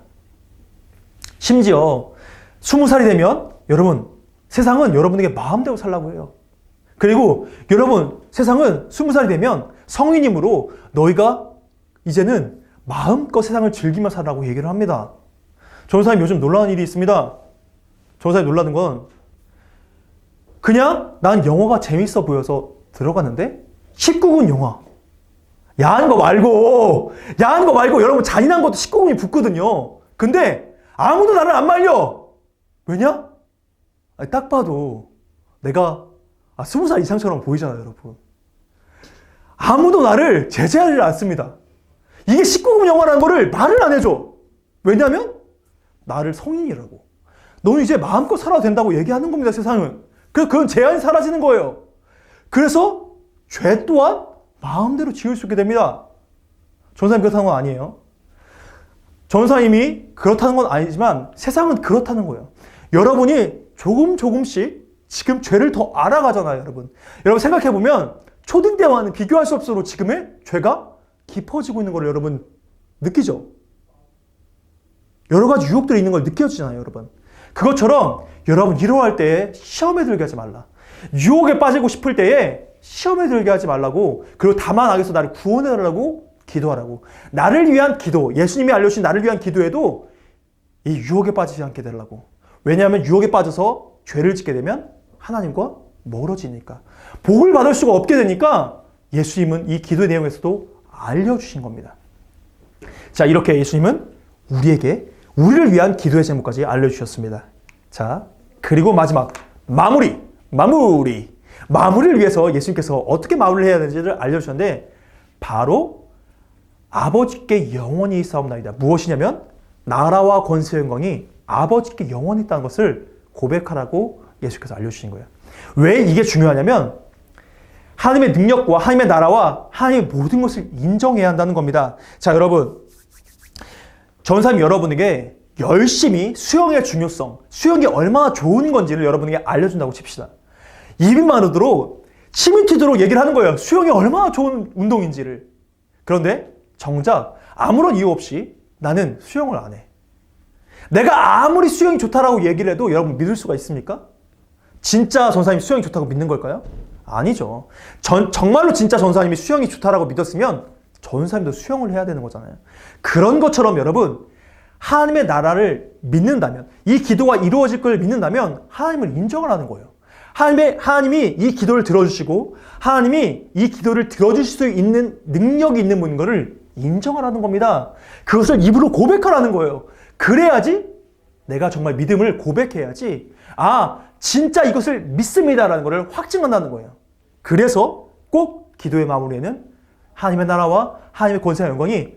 A: 심지어 20살이 되면 여러분, 세상은 여러분에게 마음대로 살라고 해요. 그리고 여러분, 세상은 20살이 되면 성인이므로 너희가 이제는 마음껏 세상을 즐기며 살라고 얘기를 합니다. 전사님, 요즘 놀라운 일이 있습니다. 전사님 놀라는 건 그냥 난 영화가 재밌어 보여서 들어갔는데 19금 영화, 야한 거 말고 여러분, 잔인한 것도 19금이 붙거든요. 근데 아무도 나를 안 말려. 왜냐? 아니, 딱 봐도 내가 20살 이상처럼 보이잖아요, 여러분. 아무도 나를 제재하지 않습니다. 이게 19금 영화라는 거를 말을 안 해줘. 왜냐면 나를 성인이라고, 너는 이제 마음껏 살아도 된다고 얘기하는 겁니다, 세상은. 그래서 그런 제한이 사라지는 거예요. 그래서 죄 또한 마음대로 지을 수 있게 됩니다. 전사님 그렇다는 건 아니에요. 전사님이 그렇다는 건 아니지만 세상은 그렇다는 거예요. 여러분이 조금씩 지금 죄를 더 알아가잖아요, 여러분. 여러분 생각해보면 초등 때와는 비교할 수 없도록 지금의 죄가 깊어지고 있는 걸 여러분 느끼죠? 여러 가지 유혹들이 있는 걸 느껴지잖아요, 여러분. 그것처럼 여러분, 이러할 때에 시험에 들게 하지 말라. 유혹에 빠지고 싶을 때에 시험에 들게 하지 말라고, 그리고 다만 악에서 나를 구원해달라고 기도하라고. 나를 위한 기도, 예수님이 알려주신 나를 위한 기도에도 이 유혹에 빠지지 않게 되려고. 왜냐하면 유혹에 빠져서 죄를 짓게 되면 하나님과 멀어지니까, 복을 받을 수가 없게 되니까 예수님은 이 기도의 내용에서도 알려주신 겁니다. 자, 이렇게 예수님은 우리에게 우리를 위한 기도의 제목까지 알려주셨습니다. 자, 그리고 마지막 마무리를 위해서 예수님께서 어떻게 마무리를 해야 되는지를 알려주셨는데 바로 아버지께 영원히 싸움나이다. 무엇이냐면 나라와 권세와 영광이 아버지께 영원히 있다는 것을 고백하라고 예수께서 알려주신 거예요. 왜 이게 중요하냐면 하나님의 능력과 하나님의 나라와 하나님의 모든 것을 인정해야 한다는 겁니다. 자, 여러분, 전사님 여러분에게 열심히 수영의 중요성, 수영이 얼마나 좋은 건지를 여러분에게 알려준다고 칩시다. 입만으로 침이 튀도록 얘기를 하는 거예요. 수영이 얼마나 좋은 운동인지를. 그런데 정작 아무런 이유 없이 나는 수영을 안 해. 내가 아무리 수영이 좋다라고 얘기를 해도 여러분 믿을 수가 있습니까? 진짜 전사님이 수영이 좋다고 믿는 걸까요? 아니죠. 정말로 진짜 전사님이 수영이 좋다라고 믿었으면 전사님도 수영을 해야 되는 거잖아요. 그런 것처럼 여러분, 하나님의 나라를 믿는다면, 이 기도가 이루어질 걸 믿는다면 하나님을 인정을 하는 거예요. 하나님이 이 기도를 들어주시고 하나님이 이 기도를 들어주실 수 있는 능력이 있는 분인 것을 인정하라는 겁니다. 그것을 입으로 고백하라는 거예요. 그래야지 내가 정말 믿음을 고백해야지, 진짜 이것을 믿습니다라는 것을 확증한다는 거예요. 그래서 꼭 기도의 마무리에는 하나님의 나라와 하나님의 권세와 영광이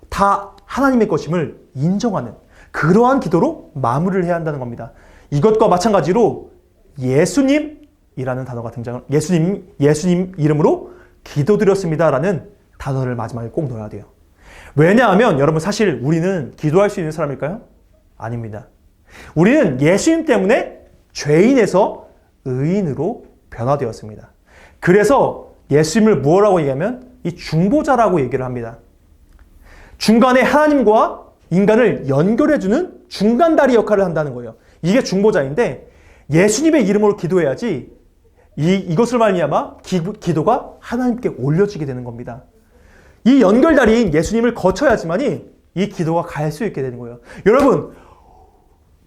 A: 다 하나님의 것임을 인정하는 그러한 기도로 마무리를 해야 한다는 겁니다. 이것과 마찬가지로 예수님이라는 단어가 등장을, 예수님 이름으로 기도드렸습니다라는 단어를 마지막에 꼭 넣어야 돼요. 왜냐하면 여러분, 사실 우리는 기도할 수 있는 사람일까요? 아닙니다. 우리는 예수님 때문에 죄인에서 의인으로 변화되었습니다. 그래서 예수님을 뭐라고 얘기하면 이 중보자라고 얘기를 합니다. 중간에 하나님과 인간을 연결해주는 중간다리 역할을 한다는 거예요. 이게 중보자인데 예수님의 이름으로 기도해야지 이것을 말미암아 기도가 하나님께 올려지게 되는 겁니다. 이 연결다리인 예수님을 거쳐야지만이 이 기도가 갈 수 있게 되는 거예요. 여러분,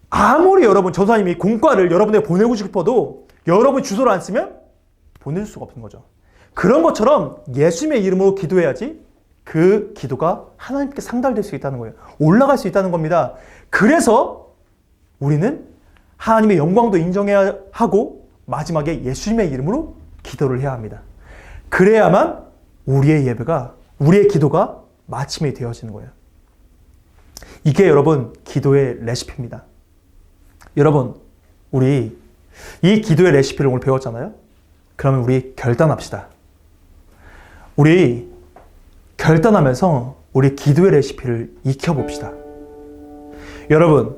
A: 아무리 여러분 전도사님이 공과를 여러분에게 보내고 싶어도 여러분 주소를 안 쓰면 보낼 수가 없는 거죠. 그런 것처럼 예수님의 이름으로 기도해야지 그 기도가 하나님께 상달될 수 있다는 거예요. 올라갈 수 있다는 겁니다. 그래서 우리는 하나님의 영광도 인정해야 하고 마지막에 예수님의 이름으로 기도를 해야 합니다. 그래야만 우리의 기도가 마침이 되어지는 거예요. 이게 여러분 기도의 레시피입니다. 여러분, 우리 이 기도의 레시피를 오늘 배웠잖아요. 그러면 우리 결단합시다. 우리 결단하면서 우리 기도의 레시피를 익혀봅시다. 여러분,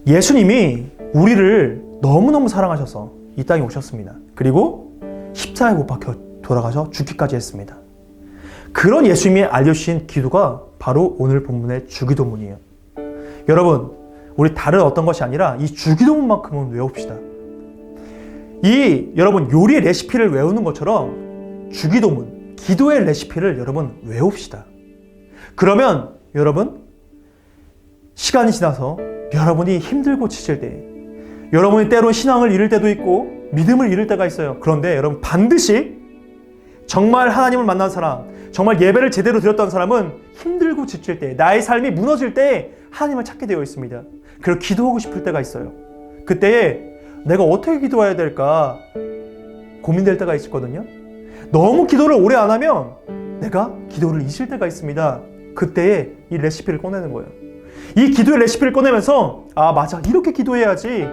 A: 예수님이 우리를 너무너무 사랑하셔서 이 땅에 오셨습니다. 그리고 십자가에 못 박혀 돌아가셔 죽기까지 했습니다. 그런 예수님이 알려주신 기도가 바로 오늘 본문의 주기도문이에요. 여러분, 우리 다른 어떤 것이 아니라 이 주기도문만큼은 외웁시다. 여러분 요리의 레시피를 외우는 것처럼 주기도문, 기도의 레시피를 여러분 외웁시다. 그러면 여러분 시간이 지나서 여러분이 힘들고 지칠 때, 여러분이 때론 신앙을 잃을 때도 있고 믿음을 잃을 때가 있어요. 그런데 여러분 반드시 정말 하나님을 만난 사람, 정말 예배를 제대로 드렸던 사람은 힘들고 지칠 때, 나의 삶이 무너질 때 하나님을 찾게 되어 있습니다. 그리고 기도하고 싶을 때가 있어요. 그때에 내가 어떻게 기도해야 될까 고민될 때가 있거든요. 너무 기도를 오래 안 하면 내가 기도를 잊을 때가 있습니다. 그때에 이 레시피를 꺼내는 거예요. 이 기도의 레시피를 꺼내면서 맞아, 이렇게 기도해야지.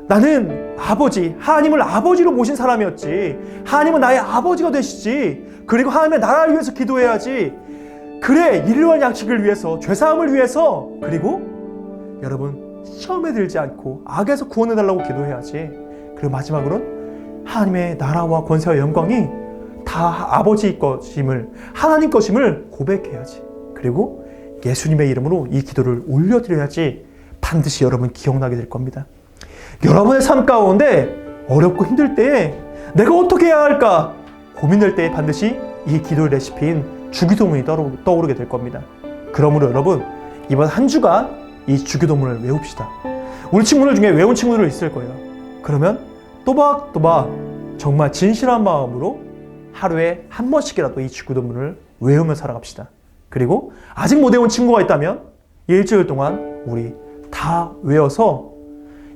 A: 나는 하나님을 아버지로 모신 사람이었지. 하나님은 나의 아버지가 되시지. 그리고 하나님의 나라를 위해서 기도해야지. 그래, 일용할 양식을 위해서, 죄사함을 위해서, 그리고 여러분 시험에 들지 않고 악에서 구원해달라고 기도해야지. 그리고 마지막으로는 하나님의 나라와 권세와 영광이 다 아버지 것임을, 하나님 것임을 고백해야지. 그리고 예수님의 이름으로 이 기도를 올려드려야지. 반드시 여러분 기억나게 될 겁니다. 여러분의 삶 가운데 어렵고 힘들 때에 내가 어떻게 해야 할까 고민될 때에 반드시 이 기도의 레시피인 주기도문이 떠오르게 될 겁니다. 그러므로 여러분 이번 한 주간 이 주기도문을 외웁시다. 우리 친구들 중에 외운 친구들 있을 거예요. 그러면 또박또박 정말 진실한 마음으로 하루에 한 번씩이라도 이 주기도문을 외우며 살아갑시다. 그리고 아직 못 외운 친구가 있다면 일주일 동안 우리 다 외워서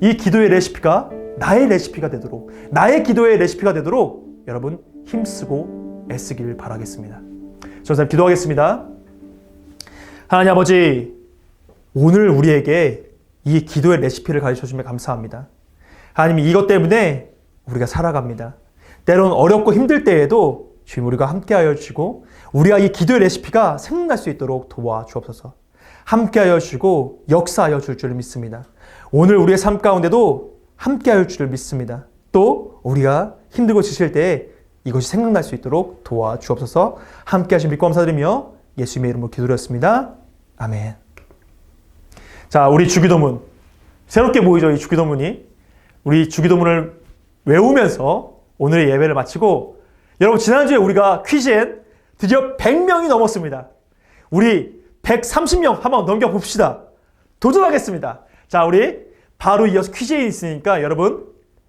A: 이 기도의 레시피가 나의 레시피가 되도록, 나의 기도의 레시피가 되도록 여러분 힘쓰고 애쓰길 바라겠습니다. 저는 기도하겠습니다. 하나님 아버지, 오늘 우리에게 이 기도의 레시피를 가르쳐 주시면 감사합니다. 하나님, 이것 때문에 우리가 살아갑니다. 때론 어렵고 힘들 때에도 주님 우리가 함께하여 주시고 우리가 이 기도의 레시피가 생각날 수 있도록 도와주옵소서. 함께하여 주시고 역사하여 줄 줄 믿습니다. 오늘 우리의 삶 가운데도 함께하여 줄 줄 믿습니다. 또 우리가 힘들고 지칠 때 이것이 생각날 수 있도록 도와주옵소서. 함께하신 믿고 감사드리며 예수님의 이름으로 기도드렸습니다. 아멘. 자, 우리 주기도문 새롭게 모이죠. 이 주기도문이 우리 주기도문을 외우면서 오늘의 예배를 마치고, 여러분 지난주에 우리가 퀴즈엔 드디어 100명이 넘었습니다. 우리 130명 한번 넘겨봅시다. 도전하겠습니다. 자, 우리 바로 이어서 퀴즈에 있으니까 여러분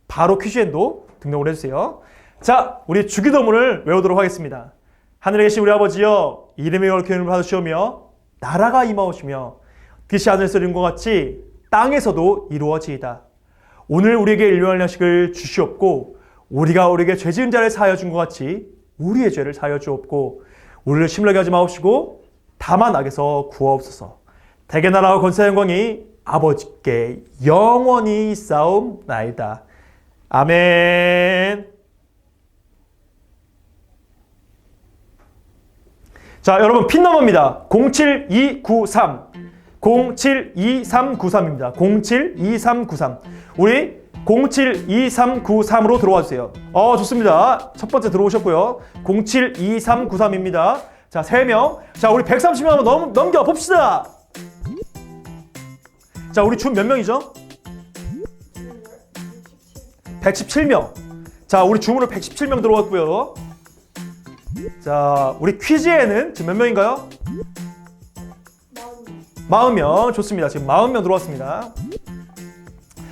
A: 바로 퀴즈엔도 등록을 해주세요. 자, 우리 주기도문을 외우도록 하겠습니다. 하늘에 계신 우리 아버지여, 이름이 거룩히 이름을 받으시오며 나라가 임하오시며 뜻이 하늘에서 이룬 것 같이 땅에서도 이루어지이다. 오늘 우리에게 일용할 양식을 주시옵고 우리가 우리에게 죄 지은 자를 사하여 준 것 같이 우리의 죄를 사하여 주옵고 우리를 시험하게 하지 마옵시고 다만 악에서 구하옵소서. 대개 나라와 권세와 영광이 아버지께 영원히 있사옵나이다. 아멘. 자, 여러분 핀 넘버입니다. 07293 072393입니다. 072393. 우리 072393으로 들어와 주세요. 좋습니다. 첫 번째 들어오셨고요. 072393입니다. 자, 3명. 자, 우리 130명 한번 넘겨 봅시다. 자, 우리 줌 몇 명이죠? 117명. 자, 우리 줌으로 117명 들어왔고요. 자, 우리 퀴즈에는 지금 몇 명인가요? 40명. 좋습니다. 지금 40명 들어왔습니다.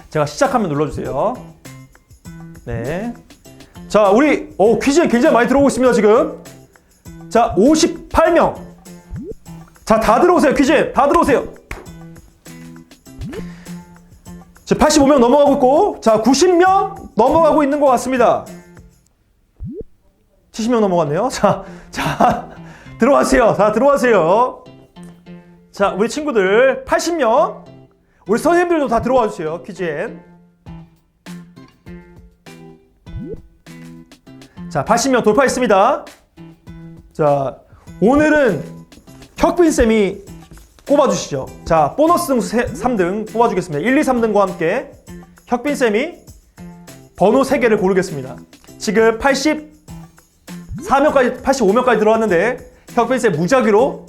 A: 제가 시작하면 눌러주세요. 네. 자, 우리 퀴즈에 굉장히 많이 들어오고 있습니다, 지금. 자, 58명. 자, 다 들어오세요. 퀴즈에 다 들어오세요. 자, 85명 넘어가고 있고, 자, 90명 넘어가고 있는 것 같습니다. 70명 넘어갔네요. 자, 들어와세요. 자, 들어와세요. 자, 우리 친구들 80명. 우리 선생님들도 다 들어와 주세요. 퀴즈엔. 자, 80명 돌파했습니다. 자, 오늘은 혁빈쌤이 꼽아주시죠. 자, 보너스 등수 3등 뽑아주겠습니다. 1, 2, 3등과 함께 혁빈쌤이 번호 3개를 고르겠습니다. 지금 84명까지, 85명까지 들어왔는데 혁빈쌤 무작위로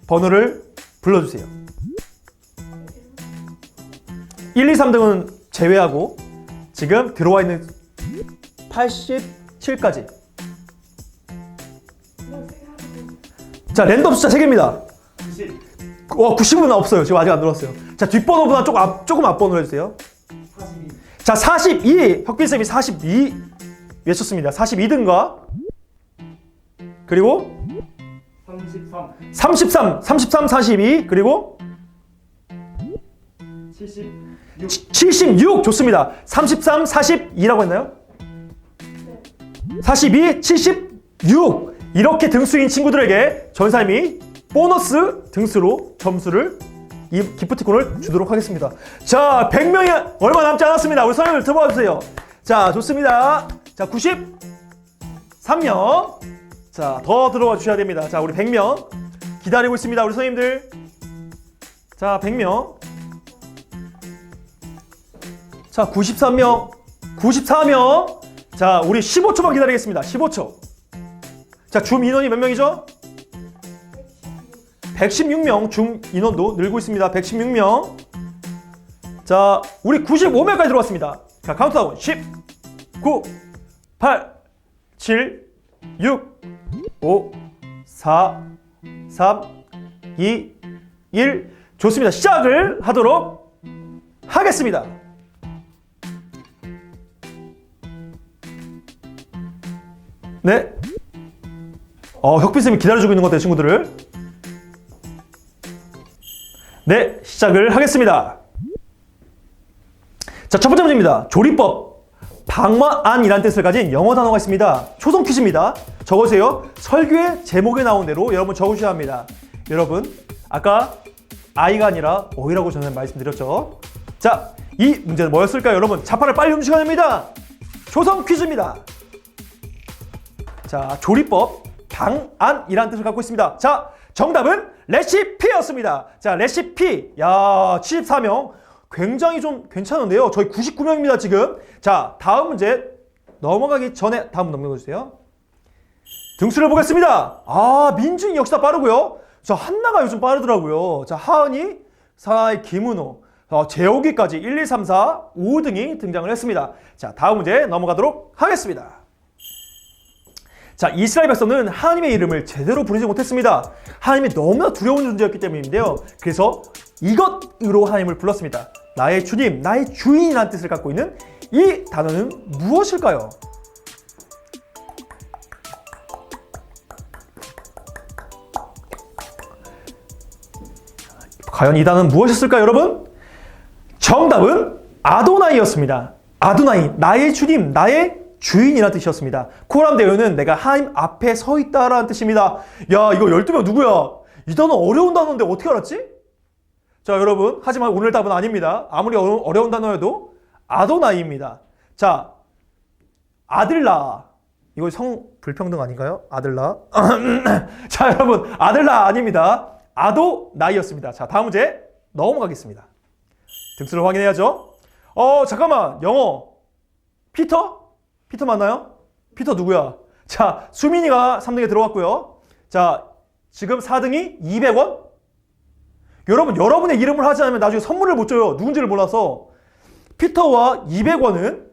A: 번호를 불러주세요. 1, 2, 3등은 제외하고 지금 들어와 있는 87까지. 자, 랜덤 숫자 3개입니다. 90은 없어요. 지금 아직 안 들어왔어요. 자, 뒷번호보다 조금 앞번호로 해주세요. 42. 자, 42. 혁빈쌤이 42 외쳤습니다. 42등과 그리고 33, 42 그리고 76 좋습니다. 33, 42라고 했나요? 42, 76 이렇게 등수인 친구들에게 전사님이 보너스 등수로 점수를 이 기프티콘을 주도록 하겠습니다. 자, 100명이 얼마 남지 않았습니다. 우리 선생님들 들어봐 주세요. 자, 좋습니다. 자, 93명. 자, 더 들어와 주셔야 됩니다. 자, 우리 100명 기다리고 있습니다. 우리 선생님들. 자, 100명. 자, 93명. 94명. 자, 우리 15초만 기다리겠습니다. 15초. 자, 줌 인원이 몇 명이죠? 116명. 줌 인원도 늘고 있습니다. 116명. 자, 우리 95명까지 들어왔습니다. 자, 카운트다운 10, 9, 8, 7, 6, 5, 4, 3, 2, 1. 좋습니다. 시작을 하도록 하겠습니다. 네. 혁빈쌤이 기다려주고 있는 것 같아요, 친구들을. 네, 시작을 하겠습니다. 자, 첫 번째 문제입니다. 조리법. 방만이라는 뜻을 가진 영어 단어가 있습니다. 초성 퀴즈입니다. 적으세요. 설교의 제목에 나온 대로 여러분 적으셔야 합니다. 여러분, 아까 I가 아니라 O이라고 저는 말씀드렸죠. 자, 이 문제는 뭐였을까요? 여러분, 자판을 빨리 움직여야 됩니다. 초성 퀴즈입니다. 자, 조리법, 방안이라는 뜻을 갖고 있습니다. 자, 정답은 레시피였습니다. 자, 레시피. 야, 74명. 굉장히 좀 괜찮은데요. 저희 99명입니다, 지금. 자, 다음 문제 넘어가기 전에 다음 넘겨주세요. 등수를 보겠습니다. 아, 민준이 역시나 빠르고요. 자, 한나가 요즘 빠르더라고요. 자, 하은이, 사나이, 김은호, 재욱이까지 1, 2, 3, 4, 5등이 등장을 했습니다. 자, 다음 문제 넘어가도록 하겠습니다. 자, 이스라엘 백성은 하나님의 이름을 제대로 부르지 못했습니다. 하나님이 너무나 두려운 존재였기 때문인데요. 그래서 이것으로 하나님을 불렀습니다. 나의 주님, 나의 주인이라는 뜻을 갖고 있는 이 단어는 무엇일까요? 과연 이 단어는 무엇이었을까요, 여러분? 정답은 아도나이였습니다. 아도나이, 나의 주님, 나의 주인이라는 뜻이었습니다. 코람데오는 내가 하나님 앞에 서 있다라는 뜻입니다. 야, 이거 12명 누구야? 이 단어 어려운 단어인데 어떻게 알았지? 자, 여러분, 하지만 오늘 답은 아닙니다. 아무리 어려운 단어여도 아도나이입니다. 자, 아들라. 이거 성 불평등 아닌가요? 아들라. 자, 여러분, 아들라 아닙니다. 아도나이였습니다. 자, 다음 문제 넘어가겠습니다. 등수를 확인해야죠. 잠깐만, 영어. 피터? 피터 맞나요? 피터 누구야? 자, 수민이가 3등에 들어왔고요. 자, 지금 4등이 200원? 여러분의 이름을 하지 않으면 나중에 선물을 못 줘요. 누군지를 몰라서. 피터와 200원은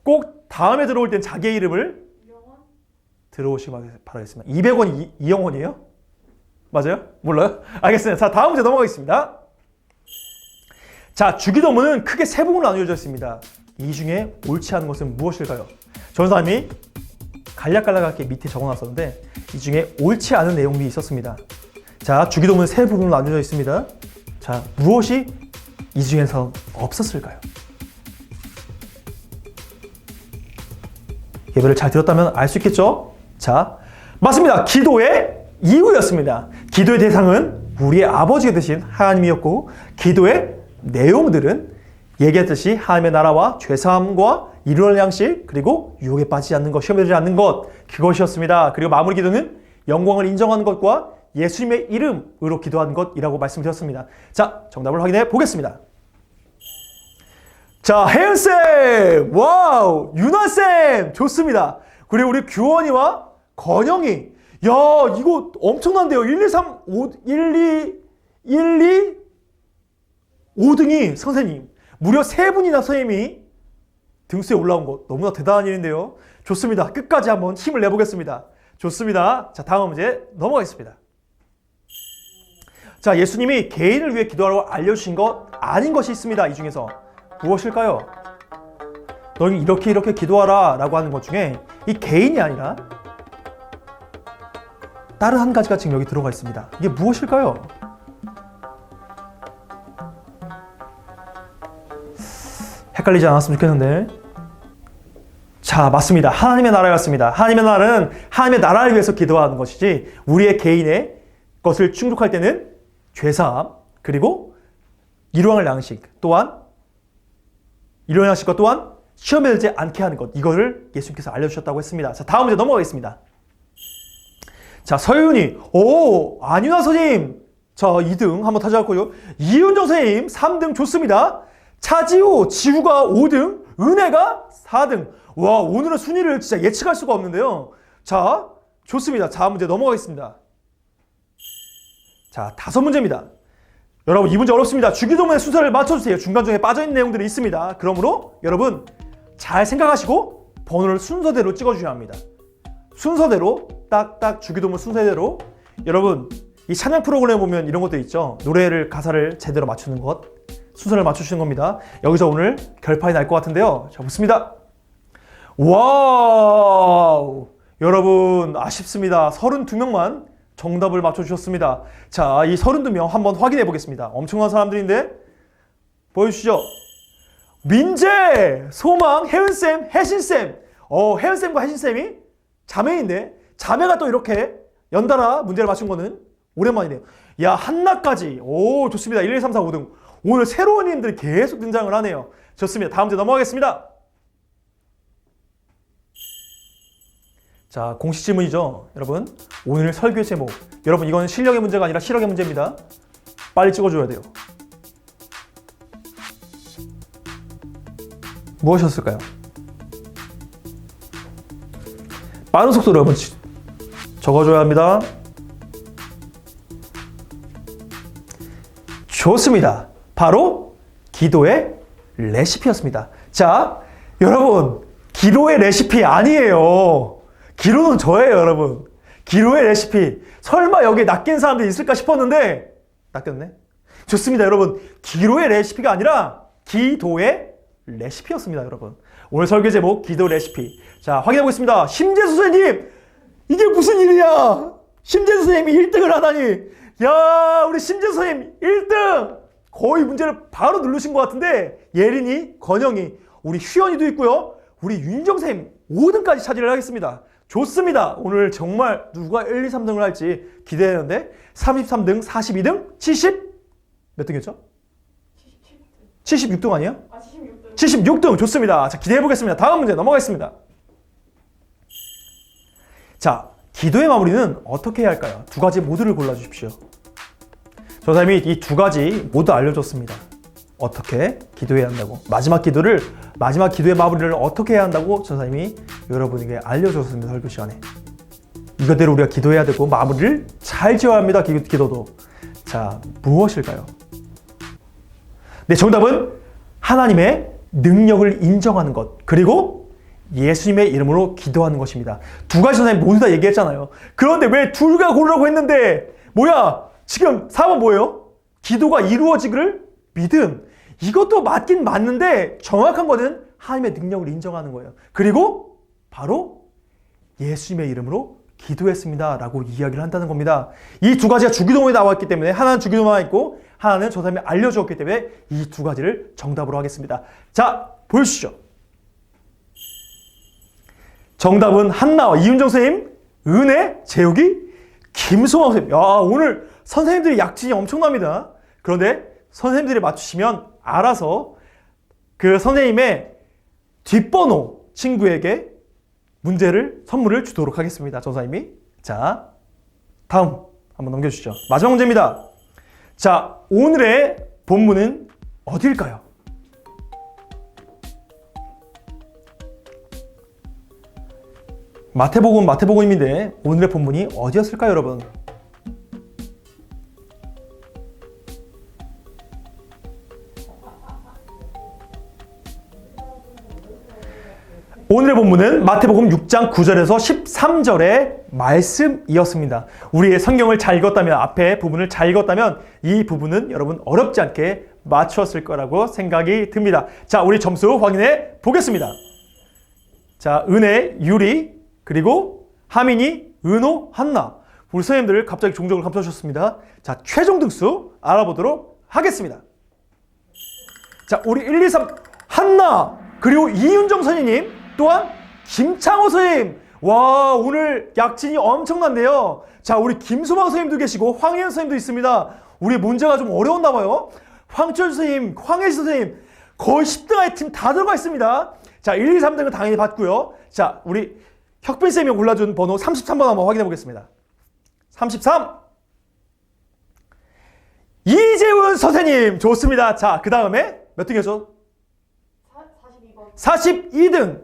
A: 꼭 다음에 들어올 땐 자기의 이름을
C: 영원?
A: 들어오시기 바라겠습니다. 200원이 이영원이에요? 맞아요? 몰라요? 알겠습니다. 자, 다음 문제 넘어가겠습니다. 자, 주기도문은 크게 세 부분으로 나뉘어져 있습니다. 이 중에 옳지 않은 것은 무엇일까요? 전사님이 간략간략하게 밑에 적어놨었는데 이 중에 옳지 않은 내용이 있었습니다. 자, 주기도문은 세 부분으로 나뉘어져 있습니다. 자, 무엇이 이 중에서 없었을까요? 예배를 잘 들었다면 알 수 있겠죠? 자, 맞습니다. 기도의 이유였습니다. 기도의 대상은 우리의 아버지가 되신 하나님이었고 기도의 내용들은 얘기했듯이 하나님의 나라와 죄사함과 이루어질 양식 그리고 유혹에 빠지지 않는 것, 시험에 들지 않는 것 그것이었습니다. 그리고 마무리 기도는 영광을 인정하는 것과 예수님의 이름으로 기도하는 것이라고 말씀드렸습니다. 자, 정답을 확인해 보겠습니다. 자, 혜은쌤! 와우! 유나쌤! 좋습니다. 그리고 우리 규원이와 건영이. 야, 이거 엄청난데요. 1, 2, 3, 5, 1, 2, 5등이 선생님. 무려 3분이나 선생님이 등수에 올라온 것. 너무나 대단한 일인데요. 좋습니다. 끝까지 한번 힘을 내보겠습니다. 좋습니다. 자, 다음 문제 넘어가겠습니다. 자, 예수님이 개인을 위해 기도하라고 알려주신 것 아닌 것이 있습니다. 이 중에서. 무엇일까요? 너희 이렇게 기도하라 라고 하는 것 중에 이 개인이 아니라 다른 한 가지가 지금 여기 들어가 있습니다. 이게 무엇일까요? 헷갈리지 않았으면 좋겠는데. 자, 맞습니다. 하나님의 나라였습니다. 하나님의 나라는 하나님의 나라를 위해서 기도하는 것이지 우리의 개인의 것을 충족할 때는 죄사함 그리고 일용할 양식 또한 이런 양식과 또한 시험에 들지 않게 하는 것 이거를 예수님께서 알려주셨다고 했습니다. 자, 다음 문제 넘어가겠습니다. 자, 서윤이 안윤아 선생님 자 2등 한번 타자고요. 이윤정 선생님 3등 좋습니다. 차지호 지우가 5등 은혜가 4등. 와, 오늘은 순위를 진짜 예측할 수가 없는데요. 자, 좋습니다. 다음 문제 넘어가겠습니다. 자, 5문제입니다. 여러분 이 문제 어렵습니다. 주기도문의 순서를 맞춰주세요. 중간중에 빠져있는 내용들이 있습니다. 그러므로 여러분 잘 생각하시고 번호를 순서대로 찍어주셔야 합니다. 순서대로 딱딱 주기도문 순서대로. 여러분 이 찬양 프로그램 보면 이런 것도 있죠. 노래를 가사를 제대로 맞추는 것 순서를 맞추시는 겁니다. 여기서 오늘 결판이 날 것 같은데요. 자, 보습니다. 와우, 여러분 아쉽습니다. 32명만 정답을 맞춰주셨습니다. 자, 이 32명 한번 확인해 보겠습니다. 엄청난 사람들인데 보여주시죠. 민재, 소망, 혜은쌤, 혜신쌤. 혜은쌤과 혜신쌤이 자매인데 자매가 또 이렇게 연달아 문제를 맞춘 거는 오랜만이네요. 야, 한나까지. 오, 좋습니다. 1, 2, 3, 4, 5등. 오늘 새로운 이름들이 계속 등장을 하네요. 좋습니다. 다음 문제 넘어가겠습니다. 자, 공식 질문이죠. 여러분, 오늘 설교의 제목. 여러분, 이건 실력의 문제가 아니라 실력의 문제입니다. 빨리 찍어줘야 돼요. 무엇이었을까요? 빠른 속도로 여러분 적어줘야 합니다. 좋습니다. 바로 기도의 레시피였습니다. 자, 여러분, 기도의 레시피 아니에요. 기도는 저예요, 여러분. 기도의 레시피. 설마 여기에 낚인 사람들이 있을까 싶었는데 낚였네. 좋습니다, 여러분. 기도의 레시피가 아니라 기도의 레시피였습니다, 여러분. 오늘 설교 제목 기도 레시피. 자, 확인해 보겠습니다. 심재수 선생님, 이게 무슨 일이야? 심재수 선생님이 1등을 하다니. 야, 우리 심재수 선생님 1등. 거의 문제를 바로 누르신 것 같은데 예린이, 건영이, 우리 휘연이도 있고요. 우리 윤정 선생님 5등까지 차지를 하겠습니다. 좋습니다. 오늘 정말 누가 1, 2, 3등을 할지 기대되는데 33등, 42등, 70? 몇 등이었죠? 76등 아니에요?
C: 76등.
A: 76등 좋습니다. 자, 기대해 보겠습니다. 다음 문제 넘어가겠습니다. 자, 기도의 마무리는 어떻게 해야 할까요? 두 가지 모두를 골라주십시오. 저 사람이 이 두 가지 모두 알려줬습니다. 어떻게 기도해야 한다고. 마지막 기도의 마무리를 어떻게 해야 한다고 저 사람이 여러분에게 알려줬습니다. 설교 시간에. 이거대로 우리가 기도해야 되고 마무리를 잘 지어야 합니다. 기도도. 자, 무엇일까요? 네, 정답은 하나님의 능력을 인정하는 것, 그리고 예수님의 이름으로 기도하는 것입니다. 두 가지 선생님 모두 다 얘기했잖아요. 그런데 왜 둘 다 고르라고 했는데 뭐야? 지금 4번 뭐예요? 기도가 이루어지기를 믿음. 이것도 맞긴 맞는데 정확한 거는 하나님의 능력을 인정하는 거예요. 그리고 바로 예수님의 이름으로 기도했습니다 라고 이야기를 한다는 겁니다. 이 두 가지가 주기도문에 나왔기 때문에 하나는 주기도문에 있고 하나는 저 사람이 알려주었기 때문에 이 두 가지를 정답으로 하겠습니다. 자, 보여주시죠. 정답은 한나와 이윤정 선생님, 은혜, 재욱이, 김소망 선생님. 야, 오늘 선생님들이 약진이 엄청납니다. 그런데 선생님들이 맞추시면 알아서 그 선생님의 뒷번호 친구에게 선물을 주도록 하겠습니다. 전사님이. 자, 다음 한번 넘겨주시죠. 마지막 문제입니다. 자, 오늘의 본문은 어디일까요? 마태복음인데 오늘의 본문이 어디였을까요, 여러분? 오늘의 본문은 마태복음 6장 9절에서 13절의 말씀이었습니다. 우리의 성경을 잘 읽었다면, 앞에 부분을 잘 읽었다면 이 부분은 여러분 어렵지 않게 맞추었을 거라고 생각이 듭니다. 자, 우리 점수 확인해 보겠습니다. 자, 은혜, 유리, 그리고 하민이, 은호, 한나. 우리 선생님들 갑자기 종족을 감춰주셨습니다. 자, 최종 등수 알아보도록 하겠습니다. 자, 우리 1, 2, 3 한나, 그리고 이윤정 선생님, 또한 김창호 선생님. 와, 오늘 약진이 엄청난데요. 자, 우리 김소망 선생님도 계시고 황혜연 선생님도 있습니다. 우리 문제가 좀 어려웠나 봐요. 황철 선생님, 황혜지 선생님, 거의 10등의 팀 다 들어가 있습니다. 자, 1, 2, 3등은 당연히 받고요. 자, 우리 혁빈 쌤이 골라준 번호 33번 한번 확인해 보겠습니다. 33! 이재훈 선생님, 좋습니다. 자, 그 다음에 몇 등이었죠?
C: 42번.
A: 42등.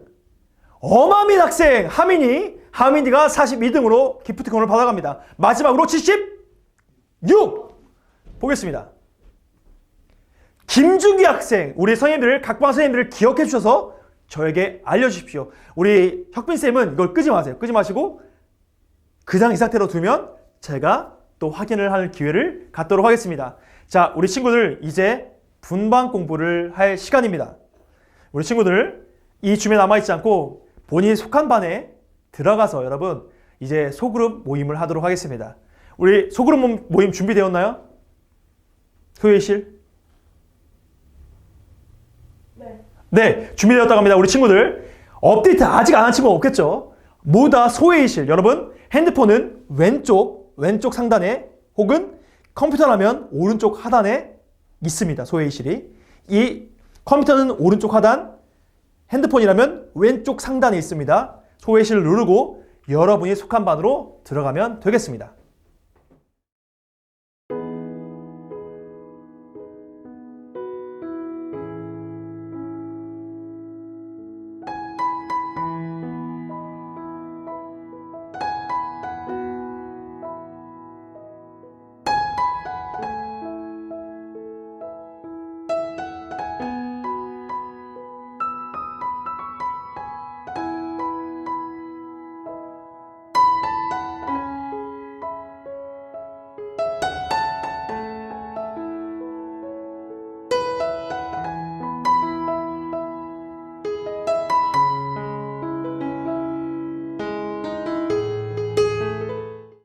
A: 어마민 학생 하민이가 42등으로 기프티콘을 받아갑니다. 마지막으로 76 보겠습니다. 김준기 학생, 우리 선생님들, 각방 선생님들을 기억해 주셔서 저에게 알려주십시오. 우리 혁빈쌤은 이걸 끄지 마세요. 끄지 마시고 그냥 이 상태로 두면 제가 또 확인을 하는 기회를 갖도록 하겠습니다. 자, 우리 친구들 이제 분반 공부를 할 시간입니다. 우리 친구들 이 줌에 남아있지 않고 본인이 속한 반에 들어가서 여러분 이제 소그룹 모임을 하도록 하겠습니다. 우리 소그룹 모임 준비되었나요? 소혜실? 네, 준비되었다고 합니다. 우리 친구들 업데이트 아직 안 한 친구 없겠죠? 모두 다 소회의실. 여러분 핸드폰은 왼쪽 상단에 혹은 컴퓨터라면 오른쪽 하단에 있습니다. 소회의실이. 이 컴퓨터는 오른쪽 하단, 핸드폰이라면 왼쪽 상단에 있습니다. 소회의실을 누르고 여러분이 속한 반으로 들어가면 되겠습니다.